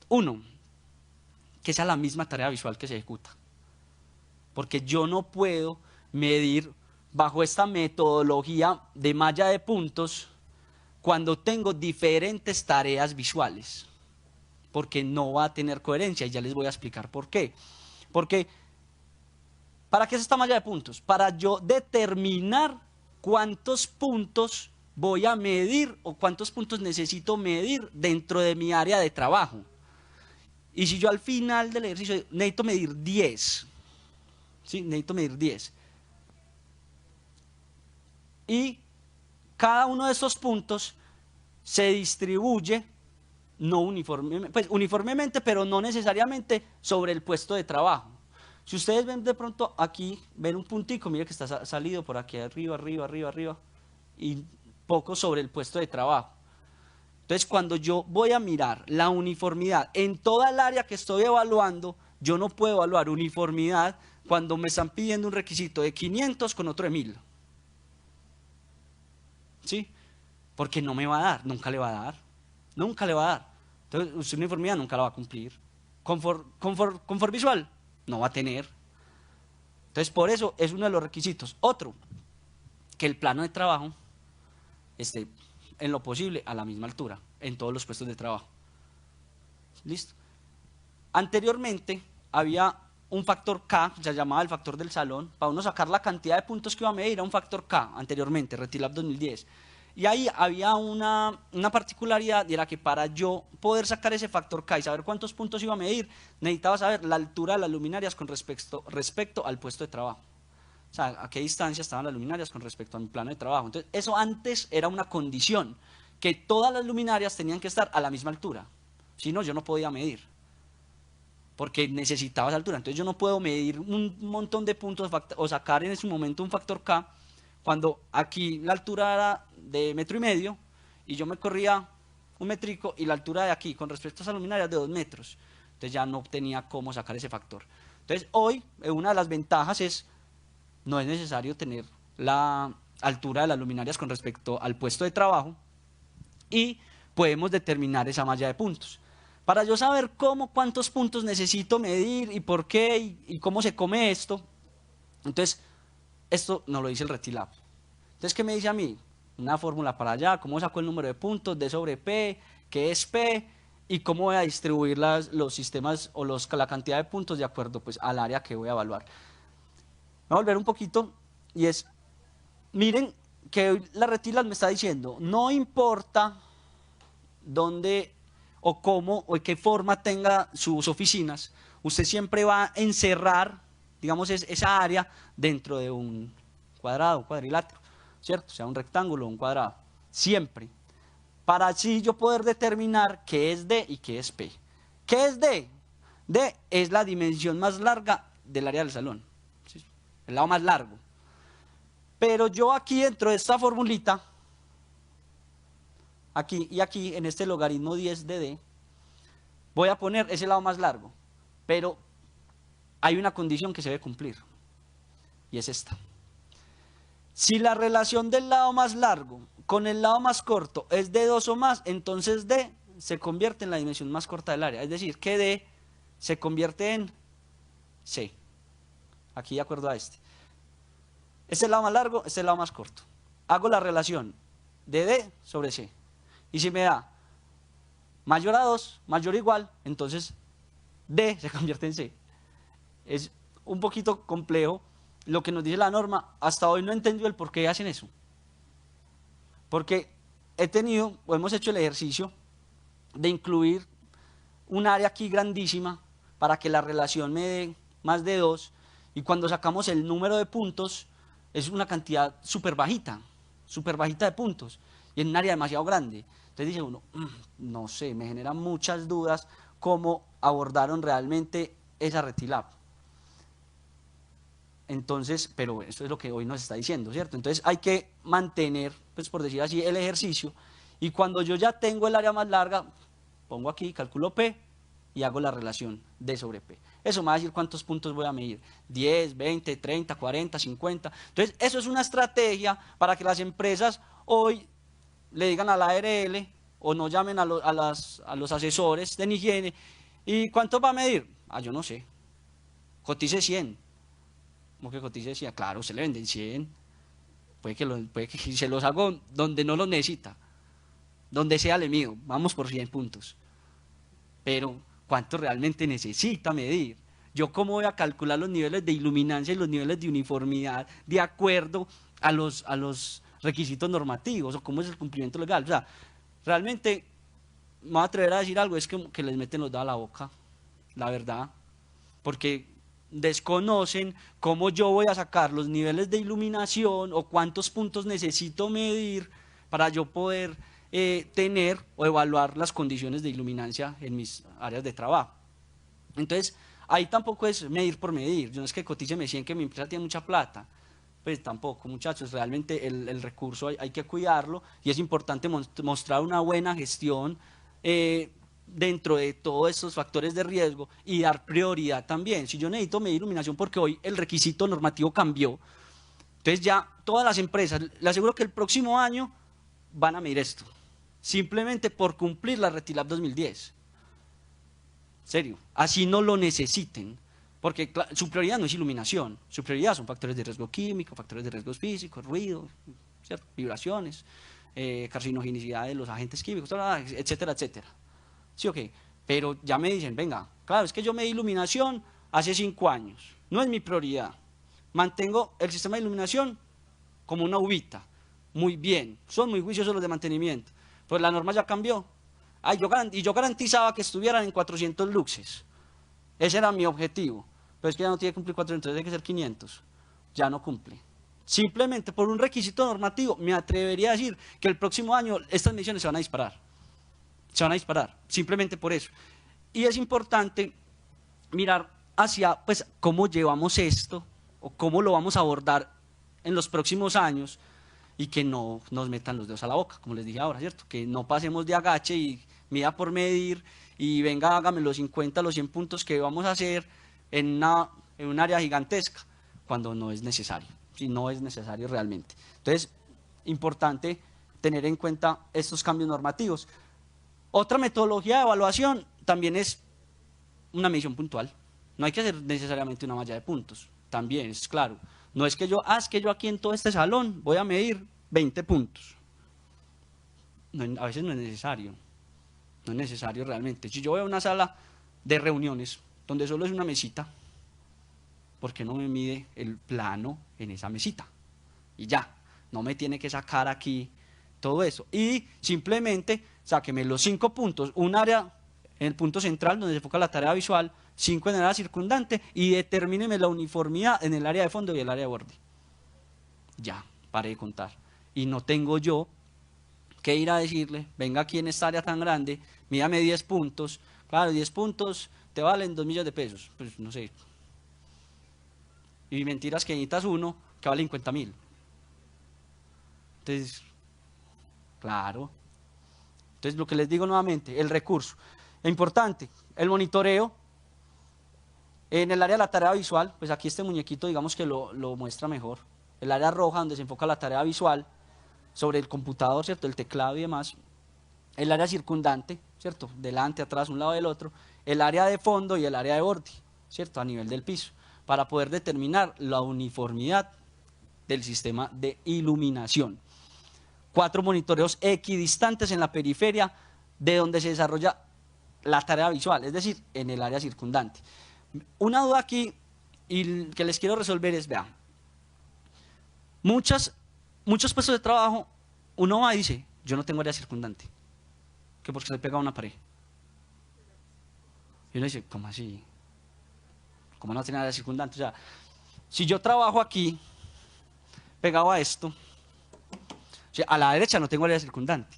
uno, que sea la misma tarea visual que se ejecuta. Porque yo no puedo medir bajo esta metodología de malla de puntos cuando tengo diferentes tareas visuales, porque no va a tener coherencia y ya les voy a explicar por qué. Porque, ¿para qué es esta malla de puntos? Para yo determinar cuántos puntos voy a medir o cuántos puntos necesito medir dentro de mi área de trabajo. Y si yo al final del ejercicio necesito medir 10, ¿sí? Necesito medir 10. Y cada uno de estos puntos se distribuye, no uniformemente, pues uniformemente, pero no necesariamente sobre el puesto de trabajo. Si ustedes ven de pronto aquí, ven un puntico, mire que está salido por aquí arriba, y poco sobre el puesto de trabajo. Entonces, cuando yo voy a mirar la uniformidad en toda el área que estoy evaluando, yo no puedo evaluar uniformidad cuando me están pidiendo un requisito de 500 con otro de 1000. ¿Sí? Porque no me va a dar, nunca le va a dar. Nunca le va a dar. Entonces, su uniformidad nunca la va a cumplir. Confort visual, no va a tener. Entonces, por eso es uno de los requisitos. Otro, que el plano de trabajo esté en lo posible a la misma altura, en todos los puestos de trabajo. ¿Listo? Anteriormente había un factor K, se llamaba el factor del salón, para uno sacar la cantidad de puntos que iba a medir, era un factor K, anteriormente, Retilab 2010. Y ahí había una particularidad, y era que para yo poder sacar ese factor K y saber cuántos puntos iba a medir, necesitaba saber la altura de las luminarias con respecto al puesto de trabajo. O sea, a qué distancia estaban las luminarias con respecto a mi plano de trabajo. Entonces, eso antes era una condición, que todas las luminarias tenían que estar a la misma altura. Si no, yo no podía medir, porque necesitaba esa altura. Entonces, yo no puedo medir un montón de puntos o sacar en ese momento un factor K, cuando aquí la altura era de 1,5 metros y yo me corría 1 metrico y la altura de aquí con respecto a esas luminarias de 2 metros. Entonces, ya no tenía cómo sacar ese factor. Entonces, hoy, una de las ventajas es, no es necesario tener la altura de las luminarias con respecto al puesto de trabajo y podemos determinar esa malla de puntos. Para yo saber cuántos puntos necesito medir y por qué y cómo se come esto, entonces esto nos lo dice el Retilab. Entonces, ¿qué me dice a mí? Una fórmula para allá, cómo saco el número de puntos, D sobre P, qué es P y cómo voy a distribuir los sistemas o la cantidad de puntos de acuerdo pues, al área que voy a evaluar. Voy a volver un poquito y es, miren que la Retilab me está diciendo, no importa dónde o cómo o de qué forma tenga sus oficinas, usted siempre va a encerrar, digamos, esa área dentro de un cuadrado, un cuadrilátero, ¿cierto? O sea, un rectángulo o un cuadrado, siempre. Para así yo poder determinar qué es D y qué es P. ¿Qué es D? D es la dimensión más larga del área del salón. El lado más largo. Pero yo aquí dentro de esta formulita, aquí y aquí en este logaritmo 10 de D, voy a poner ese lado más largo. Pero hay una condición que se debe cumplir. Y es esta. Si la relación del lado más largo con el lado más corto es de 2 o más, entonces D se convierte en la dimensión más corta del área. Es decir, que D se convierte en C. Aquí de acuerdo a este. Este es el lado más largo, este es el lado más corto. Hago la relación de D sobre C. Y si me da mayor a 2, mayor o igual, entonces D se convierte en C. Es un poquito complejo lo que nos dice la norma. Hasta hoy no he entendido el por qué hacen eso. Porque hemos hecho el ejercicio de incluir un área aquí grandísima para que la relación me dé más de 2 y cuando sacamos el número de puntos es una cantidad súper bajita de puntos y en un área demasiado grande. Entonces dice uno, no sé, me generan muchas dudas cómo abordaron realmente esa Retilab. Entonces, pero eso es lo que hoy nos está diciendo, ¿cierto? Entonces hay que mantener, pues por decir así, el ejercicio y cuando yo ya tengo el área más larga, pongo aquí, calculo P y hago la relación D sobre P. Eso me va a decir cuántos puntos voy a medir, 10, 20, 30, 40, 50. Entonces, eso es una estrategia para que las empresas hoy le digan a la ARL o no llamen a los asesores de higiene. ¿Y cuánto va a medir? Yo no sé. Cotice 100. ¿Cómo que cotice 100? Claro, se le venden 100. Puede que se los hago donde no los necesita. Donde sea le mido. Vamos por 100 puntos. Pero ¿cuánto realmente necesita medir? ¿Yo cómo voy a calcular los niveles de iluminancia y los niveles de uniformidad de acuerdo a los requisitos normativos o cómo es el cumplimiento legal? O sea, realmente me voy a atrever a decir algo, es que les meten los dedos a la boca, la verdad, porque desconocen cómo yo voy a sacar los niveles de iluminación o cuántos puntos necesito medir para yo poder tener o evaluar las condiciones de iluminancia en mis áreas de trabajo. Entonces, ahí tampoco es medir por medir. Yo no es que cotíceme 100 que mi empresa tiene mucha plata. Pues tampoco, muchachos, realmente el recurso hay que cuidarlo y es importante mostrar una buena gestión dentro de todos estos factores de riesgo y dar prioridad también. Si yo necesito medir iluminación porque hoy el requisito normativo cambió, entonces ya todas las empresas, les aseguro que el próximo año van a medir esto. Simplemente por cumplir la Retilab 2010. Serio, así no lo necesiten, porque su prioridad no es iluminación, su prioridad son factores de riesgo químico, factores de riesgos físicos, ruido, ¿cierto? Vibraciones, carcinogenicidad de los agentes químicos, etcétera, etcétera. Sí, ok, pero ya me dicen, venga, claro, es que yo me di iluminación hace 5 años, no es mi prioridad, mantengo el sistema de iluminación como una uvita, muy bien, son muy juiciosos los de mantenimiento, pues la norma ya cambió. Ay, yo garantizaba que estuvieran en 400 luxes, ese era mi objetivo, pero es que ya no tiene que cumplir 400, tiene que ser 500, ya no cumple. Simplemente por un requisito normativo, me atrevería a decir que el próximo año estas mediciones se van a disparar, simplemente por eso. Y es importante mirar hacia, pues, cómo llevamos esto, o cómo lo vamos a abordar en los próximos años, y que no nos metan los dedos a la boca, como les dije ahora, ¿cierto? Que no pasemos de agache y mida por medir, y venga, hágame los 50, los 100 puntos que vamos a hacer en un área gigantesca, cuando no es necesario, si no es necesario realmente. Entonces, importante tener en cuenta estos cambios normativos. Otra metodología de evaluación también es una medición puntual. No hay que hacer necesariamente una malla de puntos, también es claro. No es que es que yo aquí en todo este salón voy a medir 20 puntos. No, a veces no es necesario realmente. Si yo voy a una sala de reuniones donde solo es una mesita, ¿por qué no me mide el plano en esa mesita? Y ya, no me tiene que sacar aquí todo eso. Y simplemente sáqueme los 5 puntos, un área en el punto central donde se enfoca la tarea visual, 5 en el área circundante, y determíneme la uniformidad en el área de fondo y el área de borde. Ya, paré de contar. Y no tengo yo que ir a decirle, venga aquí en esta área tan grande, mídame 10 puntos. Claro, 10 puntos te valen 2 millones de pesos. Pues no sé. Y mentiras que necesitas uno que vale 50.000. Entonces, claro. Entonces, lo que les digo nuevamente, el recurso. Es importante, el monitoreo. En el área de la tarea visual, pues aquí este muñequito digamos que lo muestra mejor. El área roja donde se enfoca la tarea visual sobre el computador, ¿cierto? El teclado y demás. El área circundante, ¿cierto? Delante, atrás, un lado del otro. El área de fondo y el área de borde, ¿cierto? A nivel del piso, para poder determinar la uniformidad del sistema de iluminación. 4 monitoreos equidistantes en la periferia de donde se desarrolla la tarea visual, es decir, en el área circundante. Una duda aquí y que les quiero resolver es, vean, muchos puestos de trabajo, uno va y dice, yo no tengo área circundante, que porque se le pega a una pared. Y uno dice, ¿cómo así? ¿Cómo no tiene área circundante? O sea, si yo trabajo aquí, pegado a esto, o sea, a la derecha no tengo área circundante,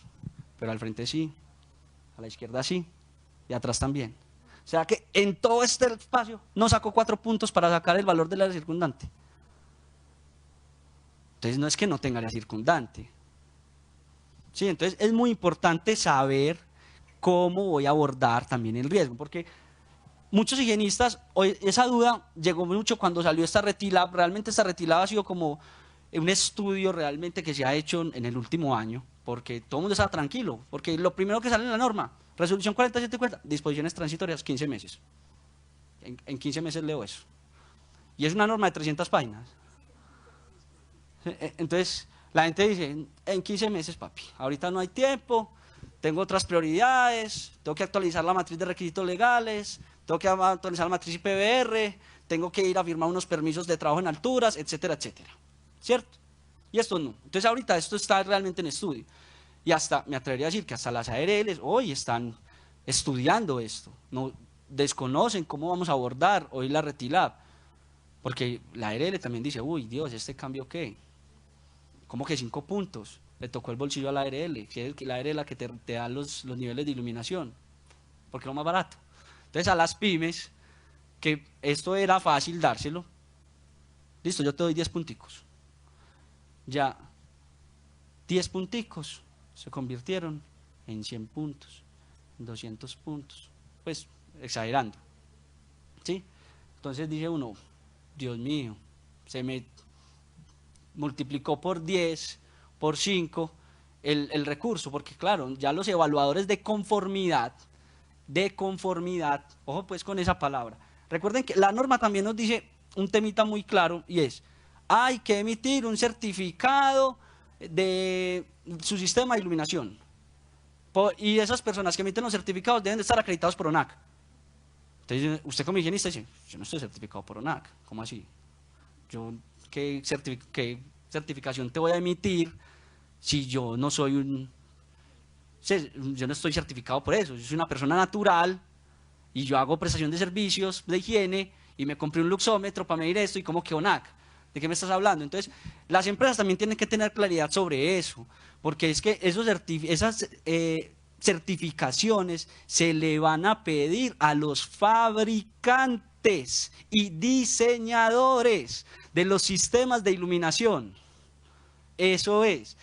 pero al frente sí, a la izquierda sí, y atrás también. O sea que en todo este espacio no saco 4 puntos para sacar el valor del área circundante. Entonces no es que no tenga área circundante. Sí, entonces es muy importante saber cómo voy a abordar también el riesgo, porque muchos higienistas, hoy esa duda llegó mucho cuando salió esta RETILAB. Realmente esta RETILAB ha sido como un estudio realmente que se ha hecho en el último año, porque todo el mundo estaba tranquilo, porque lo primero que sale en la norma, resolución 4750, disposiciones transitorias, 15 meses. En 15 meses leo eso. Y es una norma de 300 páginas. Entonces, la gente dice, en 15 meses, papi, ahorita no hay tiempo, tengo otras prioridades, tengo que actualizar la matriz de requisitos legales, tengo que actualizar la matriz IPVR, tengo que ir a firmar unos permisos de trabajo en alturas, etcétera, etcétera. ¿Cierto? Y esto no. Entonces, ahorita esto está realmente en estudio. Y hasta, me atrevería a decir que hasta las ARLs hoy están estudiando esto, no desconocen cómo vamos a abordar hoy la RETILAB, porque la ARL también dice, uy, Dios, ¿este cambio qué? ¿Cómo que 5 puntos? Le tocó el bolsillo a la ARL, que la ARL es la que te da los niveles de iluminación, porque es lo más barato. Entonces, a las pymes, que esto era fácil dárselo, listo, yo te doy 10 punticos. Ya, 10 punticos se convirtieron en 100 puntos, en 200 puntos, pues exagerando, ¿sí? Entonces dice uno, Dios mío, se me multiplicó por 10, por 5 el recurso, porque claro, ya los evaluadores de conformidad, ojo pues con esa palabra, recuerden que la norma también nos dice un temita muy claro y es, hay que emitir un certificado de su sistema de iluminación. Y esas personas que emiten los certificados deben de estar acreditados por ONAC. Entonces, usted como higienista dice, yo no estoy certificado por ONAC, ¿cómo así? ¿Qué certificación te voy a emitir si yo no soy yo no estoy certificado por eso? Yo soy una persona natural y yo hago prestación de servicios de higiene y me compré un luxómetro para medir esto y como que ONAC. ¿De qué me estás hablando? Entonces, las empresas también tienen que tener claridad sobre eso, porque es que esas certificaciones se le van a pedir a los fabricantes y diseñadores de los sistemas de iluminación. Eso es.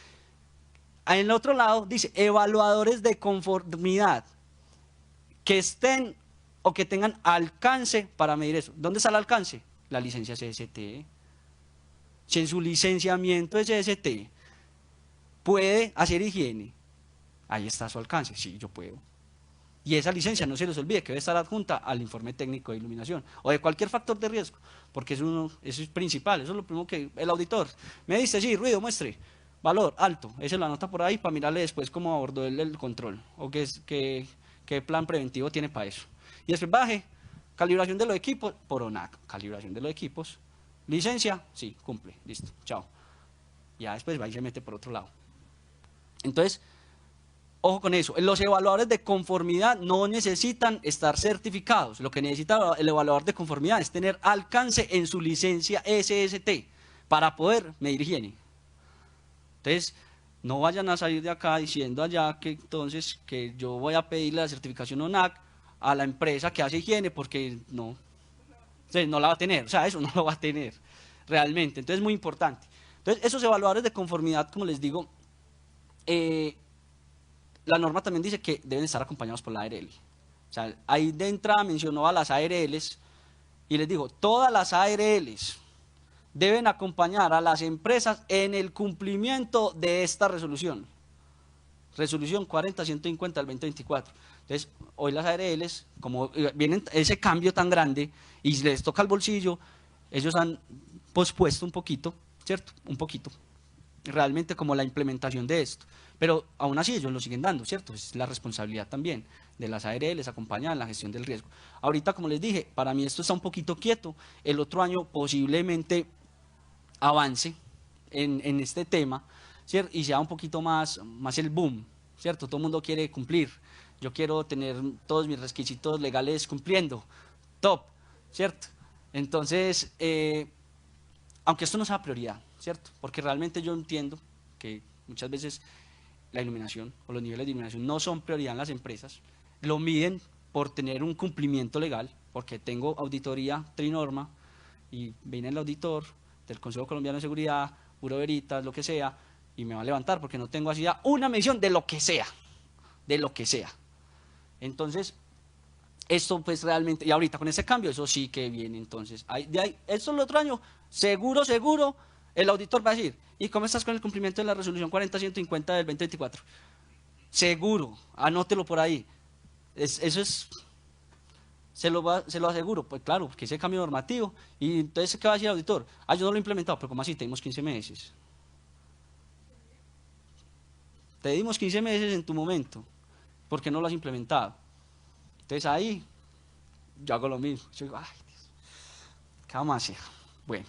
En el otro lado dice evaluadores de conformidad que estén o que tengan alcance para medir eso. ¿Dónde está el alcance? La licencia CST. Si en su licenciamiento de CST puede hacer higiene, ahí está su alcance. Sí, yo puedo. Y esa licencia, no se les olvide, que debe estar adjunta al informe técnico de iluminación o de cualquier factor de riesgo, porque eso es principal, eso es lo primero que el auditor me dice, sí, ruido, muestre, valor alto, ese lo anota por ahí para mirarle después cómo abordó el control o qué plan preventivo tiene para eso. Y después baje, calibración de los equipos, por ONAC, calibración de los equipos, licencia, sí, cumple, listo, chao. Ya después va y se mete por otro lado. Entonces, ojo con eso, los evaluadores de conformidad no necesitan estar certificados, lo que necesita el evaluador de conformidad es tener alcance en su licencia SST para poder medir higiene. Entonces, no vayan a salir de acá diciendo allá que entonces que yo voy a pedirle la certificación ONAC a la empresa que hace higiene porque no, no la va a tener, o sea, eso no lo va a tener realmente, entonces es muy importante. Entonces, esos evaluadores de conformidad, como les digo, la norma también dice que deben estar acompañados por la ARL. O sea, ahí de entrada mencionó a las ARLs y les digo, todas las ARLs deben acompañar a las empresas en el cumplimiento de esta resolución. Resolución 40-150 del 2024. Entonces, hoy las ARLs, como vienen ese cambio tan grande y les toca el bolsillo, ellos han pospuesto un poquito, ¿cierto? Un poquito, realmente como la implementación de esto. Pero aún así ellos lo siguen dando, ¿cierto? Es la responsabilidad también de las ARLs acompañar en la gestión del riesgo. Ahorita, como les dije, para mí esto está un poquito quieto. El otro año posiblemente avance en este tema, ¿cierto? Y sea un poquito más el boom, ¿cierto? Todo el mundo quiere cumplir. Yo quiero tener todos mis requisitos legales cumpliendo. Top, ¿cierto? Entonces, aunque esto no sea prioridad, ¿cierto? Porque realmente yo entiendo que muchas veces la iluminación o los niveles de iluminación no son prioridad en las empresas, lo miden por tener un cumplimiento legal, porque tengo auditoría trinorma y viene el auditor del Consejo Colombiano de Seguridad, Bureau Veritas, lo que sea, y me va a levantar porque no tengo así ya una medición de lo que sea, de lo que sea. Entonces, esto pues realmente, y ahorita con ese cambio, eso sí que viene entonces, esto el otro año, seguro, el auditor va a decir, ¿y cómo estás con el cumplimiento de la resolución 40-150 del 2024? Seguro, anótelo por ahí. Eso es, se lo aseguro, pues claro, porque ese cambio normativo. Y entonces, ¿qué va a decir el auditor? Ah, yo no lo he implementado, pero ¿cómo así? Te dimos 15 meses. Te dimos 15 meses en tu momento, ¿por qué no lo has implementado? Entonces ahí, yo hago lo mismo. Yo digo, ay, Dios, ¿qué vamos a hacer? Bueno.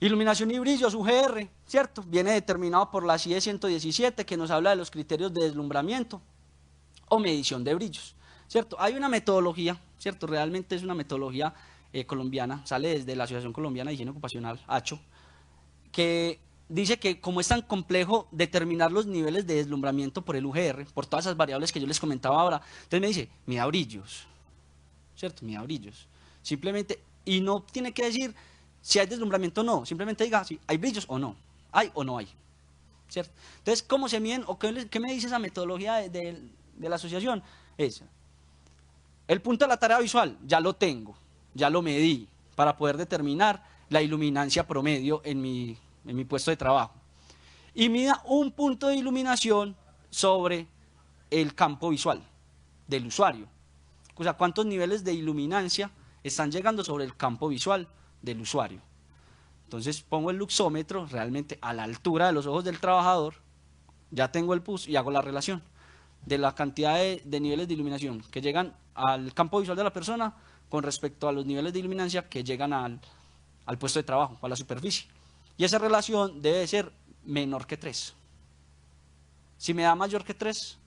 Iluminación y brillos, UGR, ¿cierto? Viene determinado por la CIE 117 que nos habla de los criterios de deslumbramiento o medición de brillos, ¿cierto? Hay una metodología, ¿cierto? Realmente es una metodología colombiana, sale desde la Asociación Colombiana de Higiene Ocupacional, ACHO, que dice que como es tan complejo determinar los niveles de deslumbramiento por el UGR, por todas esas variables que yo les comentaba ahora, entonces me dice, mida brillos, ¿cierto? Mida brillos, simplemente, y no tiene que decir si hay deslumbramiento o no, simplemente diga si hay brillos o no hay, ¿cierto? Entonces, ¿cómo se miden o qué me dice esa metodología de la asociación? El punto de la tarea visual, ya lo tengo, ya lo medí para poder determinar la iluminancia promedio en mi puesto de trabajo. Y mida un punto de iluminación sobre el campo visual del usuario. O sea, cuántos niveles de iluminancia están llegando sobre el campo visual del usuario. Entonces pongo el luxómetro realmente a la altura de los ojos del trabajador, ya tengo el PUS y hago la relación de la cantidad de niveles de iluminación que llegan al campo visual de la persona con respecto a los niveles de iluminancia que llegan al puesto de trabajo, a la superficie. Y esa relación debe ser menor que 3. Si me da mayor que 3,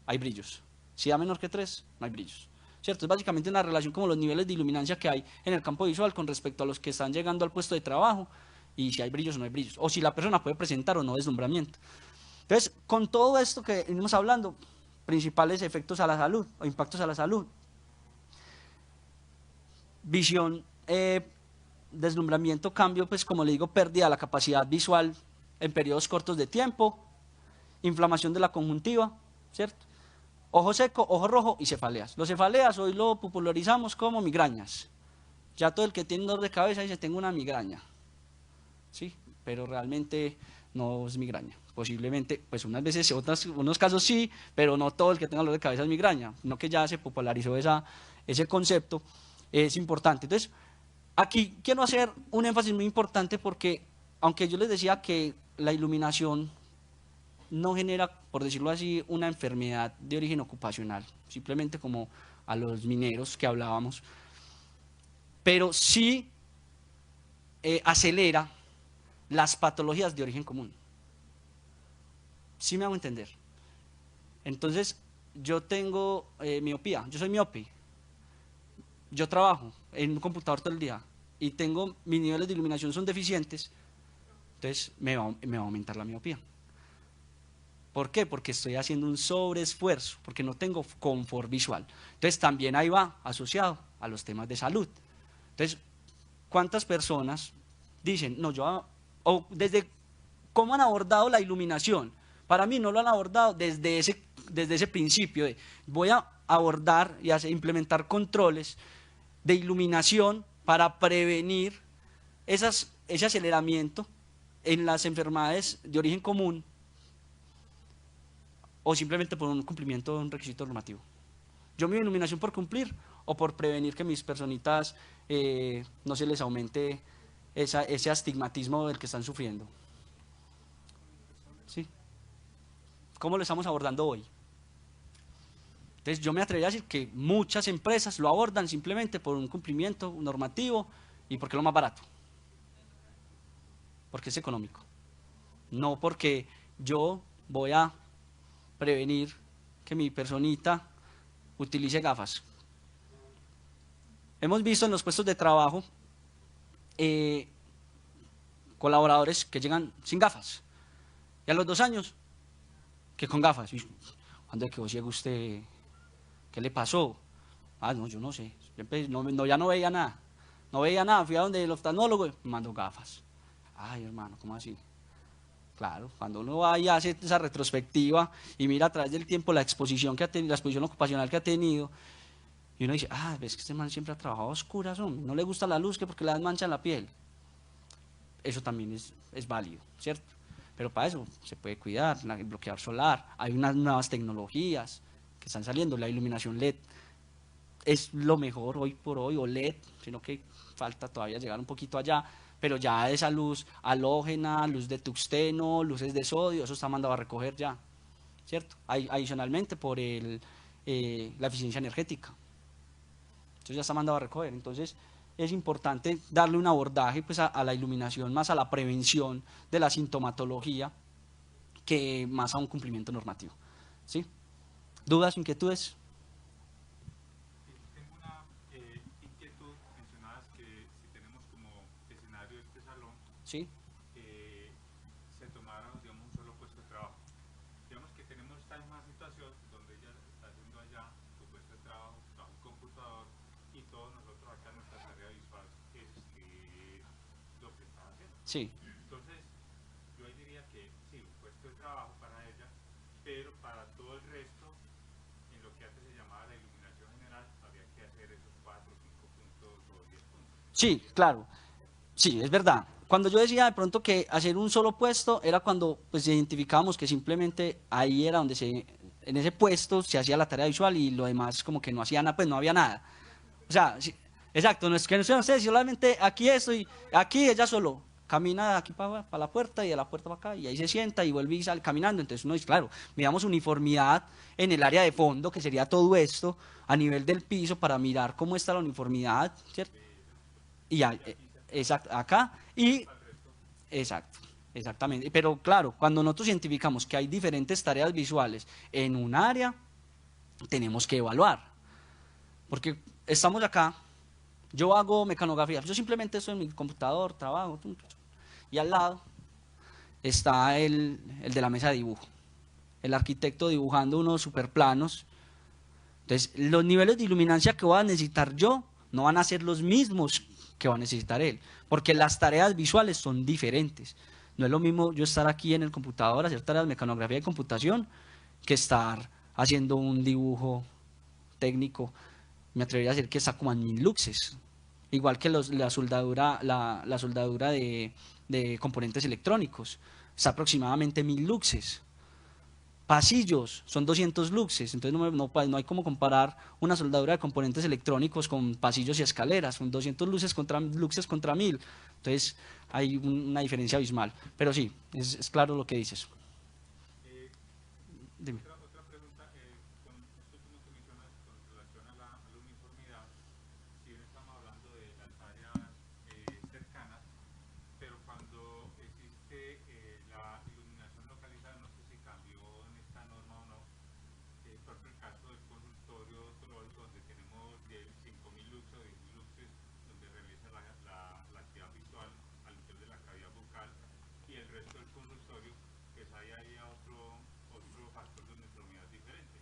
hay brillos. Si da menor que 3, no hay brillos. ¿Cierto? Es básicamente una relación como los niveles de iluminancia que hay en el campo visual con respecto a los que están llegando al puesto de trabajo y si hay brillos o no hay brillos. O si la persona puede presentar o no deslumbramiento. Entonces, con todo esto que venimos hablando, principales efectos a la salud o impactos a la salud. Visión, deslumbramiento, cambio, pues como le digo, pérdida de la capacidad visual en periodos cortos de tiempo, inflamación de la conjuntiva, ¿cierto? Ojo seco, ojo rojo y cefaleas. Los cefaleas hoy lo popularizamos como migrañas. Ya todo el que tiene dolor de cabeza dice, tengo una migraña. Sí, pero realmente no es migraña. Posiblemente, pues unas veces, unos casos sí, pero no todo el que tenga dolor de cabeza es migraña, sino que ya se popularizó ese concepto, es importante. Entonces, aquí quiero hacer un énfasis muy importante porque, aunque yo les decía que la iluminación no genera, por decirlo así, una enfermedad de origen ocupacional, simplemente como a los mineros que hablábamos, pero sí acelera las patologías de origen común. ¿Sí me hago entender? Entonces, yo tengo miopía, yo soy miope, yo trabajo en un computador todo el día y tengo, mis niveles de iluminación son deficientes, entonces me va a aumentar la miopía. ¿Por qué? Porque estoy haciendo un sobreesfuerzo, porque no tengo confort visual. Entonces también ahí va asociado a los temas de salud. Entonces, ¿cuántas personas dicen, no, o desde cómo han abordado la iluminación? Para mí no lo han abordado desde ese principio de voy a abordar y implementar controles de iluminación para prevenir ese aceleramiento en las enfermedades de origen común o simplemente por un cumplimiento de un requisito normativo. Yo mido iluminación por cumplir o por prevenir que mis personitas no se les aumente ese astigmatismo del que están sufriendo. ¿Sí? ¿Cómo lo estamos abordando hoy? Entonces yo me atrevería a decir que muchas empresas lo abordan simplemente por un cumplimiento normativo y porque es lo más barato. Porque es económico. No porque yo voy a prevenir que mi personita utilice gafas. Hemos visto en los puestos de trabajo colaboradores que llegan sin gafas y a los 2 años que con gafas. ¿Cuándo quedó ciego usted? ¿Qué le pasó? Ah, no, yo no sé. Ya no veía nada. No veía nada. Fui a donde el oftalmólogo y me mandó gafas. Ay, hermano, ¿cómo así? Claro, cuando uno va y hace esa retrospectiva y mira a través del tiempo la exposición que ha tenido, la exposición ocupacional que ha tenido, y uno dice, ves que este man siempre ha trabajado a oscuras, hombre, no le gusta la luz, que porque le dan mancha en la piel. Eso también es válido, ¿cierto? Pero para eso se puede cuidar, el bloqueador solar, hay unas nuevas tecnologías que están saliendo, la iluminación LED es lo mejor hoy por hoy, o LED, sino que falta todavía llegar un poquito allá, pero ya esa luz halógena, luz de tungsteno, luces de sodio, eso está mandado a recoger ya, ¿cierto? Adicionalmente por la eficiencia energética, eso ya está mandado a recoger. Entonces es importante darle un abordaje pues, a la iluminación, más a la prevención de la sintomatología, que más a un cumplimiento normativo, ¿sí? ¿Dudas, inquietudes? Sí. Se tomara, digamos, un solo puesto de trabajo. Digamos que tenemos esta misma situación donde ella está haciendo allá su puesto de trabajo, bajo un computador, y todos nosotros acá nuestra tarea visual es escribir lo que está haciendo. Sí. Entonces, yo ahí diría que sí, un puesto de trabajo para ella, pero para todo el resto, en lo que antes se llamaba la iluminación general, habría que hacer esos 4, 5 puntos o 10 puntos. Sí, claro. Sí, es verdad. Cuando yo decía de pronto que hacer un solo puesto era cuando pues identificábamos que simplemente ahí era donde en ese puesto se hacía la tarea visual y lo demás como que no hacía nada, pues no había nada. O sea, sí, exacto, no es que no sean ustedes, solamente aquí estoy, aquí ella solo camina de aquí para la puerta y de la puerta para acá y ahí se sienta y vuelve y sale caminando. Entonces uno dice, claro, miramos uniformidad en el área de fondo, que sería todo esto, a nivel del piso para mirar cómo está la uniformidad, ¿cierto? Y exacto, acá y exacto. Exactamente, pero claro, cuando nosotros identificamos que hay diferentes tareas visuales en un área, tenemos que evaluar, porque estamos acá, yo hago mecanografía, yo simplemente estoy en mi computador, trabajo, y al lado está el de la mesa de dibujo, el arquitecto dibujando unos superplanos. Entonces, los niveles de iluminancia que voy a necesitar yo no van a ser los mismos que va a necesitar él, porque las tareas visuales son diferentes. No es lo mismo yo estar aquí en el computador, hacer tareas de mecanografía y computación, que estar haciendo un dibujo técnico. Me atrevería a decir que está como a 1000 luxes. Igual que la soldadura, la soldadura de componentes electrónicos, está aproximadamente 1000 luxes. Pasillos son 200 luxes, entonces no hay como comparar una soldadura de componentes electrónicos con pasillos y escaleras, son 200 luxes contra 1000, entonces hay una diferencia abismal, pero sí, es claro lo que dices. Dime. Otra pregunta, con esto último que mencionas con relación a la uniformidad, si bien estamos hablando de las áreas cercanas, pero cuando existe la iluminación localizada, no sé si cambió en esta norma o no, por ejemplo el caso del consultorio odontológico, donde tenemos 5000 lux o 10.000 luxes, donde realiza la actividad visual al interior de la cavidad bucal, y el resto del consultorio, pues ahí otro factor de uniformidad diferente.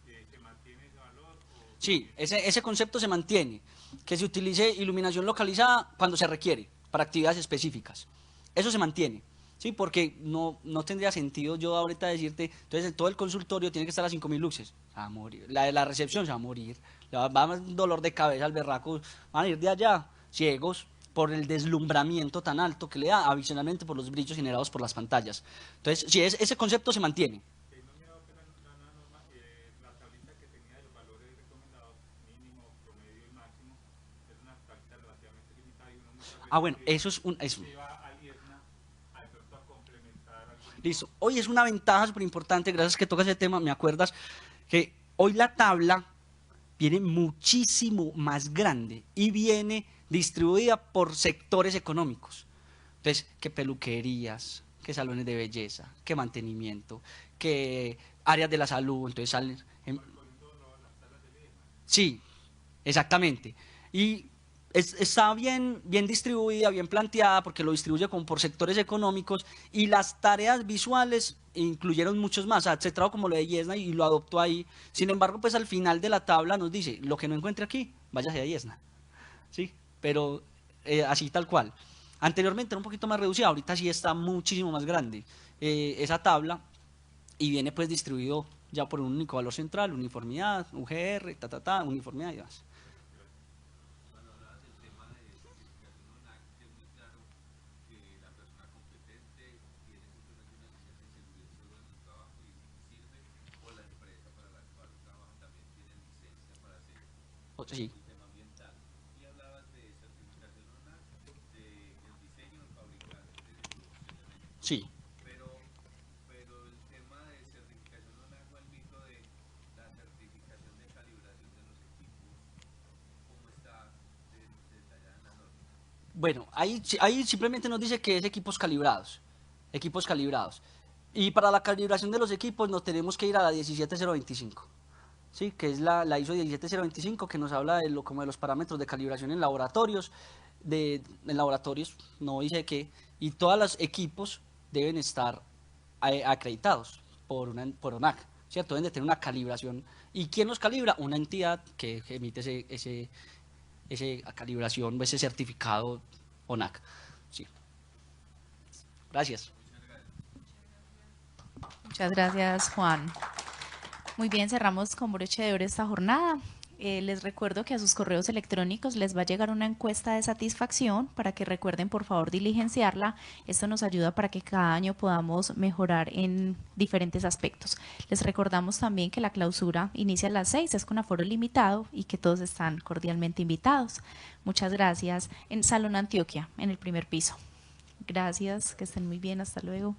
¿Se mantiene ese valor? Sí, ese concepto se mantiene, que se utilice iluminación localizada cuando se requiere, para actividades específicas. Eso se mantiene, ¿sí? Porque no tendría sentido yo ahorita decirte, entonces todo el consultorio tiene que estar a 5000 luxes, se va a morir. La recepción se va a morir, le va a dar dolor de cabeza al berraco, van a ir de allá, ciegos, por el deslumbramiento tan alto que le da, adicionalmente por los brillos generados por las pantallas. Entonces, sí, ese concepto se mantiene. No me he dado que la norma, la tablita que tenía de los valores recomendados, mínimo, promedio y máximo, es una tablita relativamente limitada y uno muchas veces Bueno, eso es un... se va a IESNA a de pronto a complementar algún... Listo. Hoy es una ventaja súper importante, gracias que tocas ese tema, me acuerdas que hoy la tabla viene muchísimo más grande y viene distribuida por sectores económicos. Entonces, que peluquerías, que salones de belleza, que mantenimiento, que áreas de la salud, entonces salen... Sí, exactamente. Y está bien distribuida, bien planteada, porque lo distribuye como por sectores económicos, y las tareas visuales incluyeron muchos más. O sea, se trajo como lo de Yesna y lo adoptó ahí. Sin embargo, pues al final de la tabla nos dice, lo que no encuentre aquí, váyase a Yesna. ¿Sí? Pero así tal cual. Anteriormente era un poquito más reducida, ahorita sí está muchísimo más grande esa tabla, y viene pues distribuido ya por un único valor central, uniformidad, UGR, uniformidad y demás. Sí. Sí. Bueno, ahí simplemente nos dice que es equipos calibrados, equipos calibrados. Y para la calibración de los equipos nos tenemos que ir a la 17025, ¿sí? Que es la ISO 17025, que nos habla como de los parámetros de calibración en laboratorios, no dice qué, y todos los equipos deben estar acreditados por ONAC, ¿cierto? Deben de tener una calibración. ¿Y quién los calibra? Una entidad que emite esa calibración, ese certificado ONAC. Sí. Gracias. Muchas gracias, Juan. Muy bien, cerramos con broche de oro esta jornada. Les recuerdo que a sus correos electrónicos les va a llegar una encuesta de satisfacción para que recuerden por favor diligenciarla. Esto nos ayuda para que cada año podamos mejorar en diferentes aspectos. Les recordamos también que la clausura inicia a las 6, es con aforo limitado y que todos están cordialmente invitados. Muchas gracias. En Salón Antioquia, en el primer piso. Gracias, que estén muy bien, hasta luego.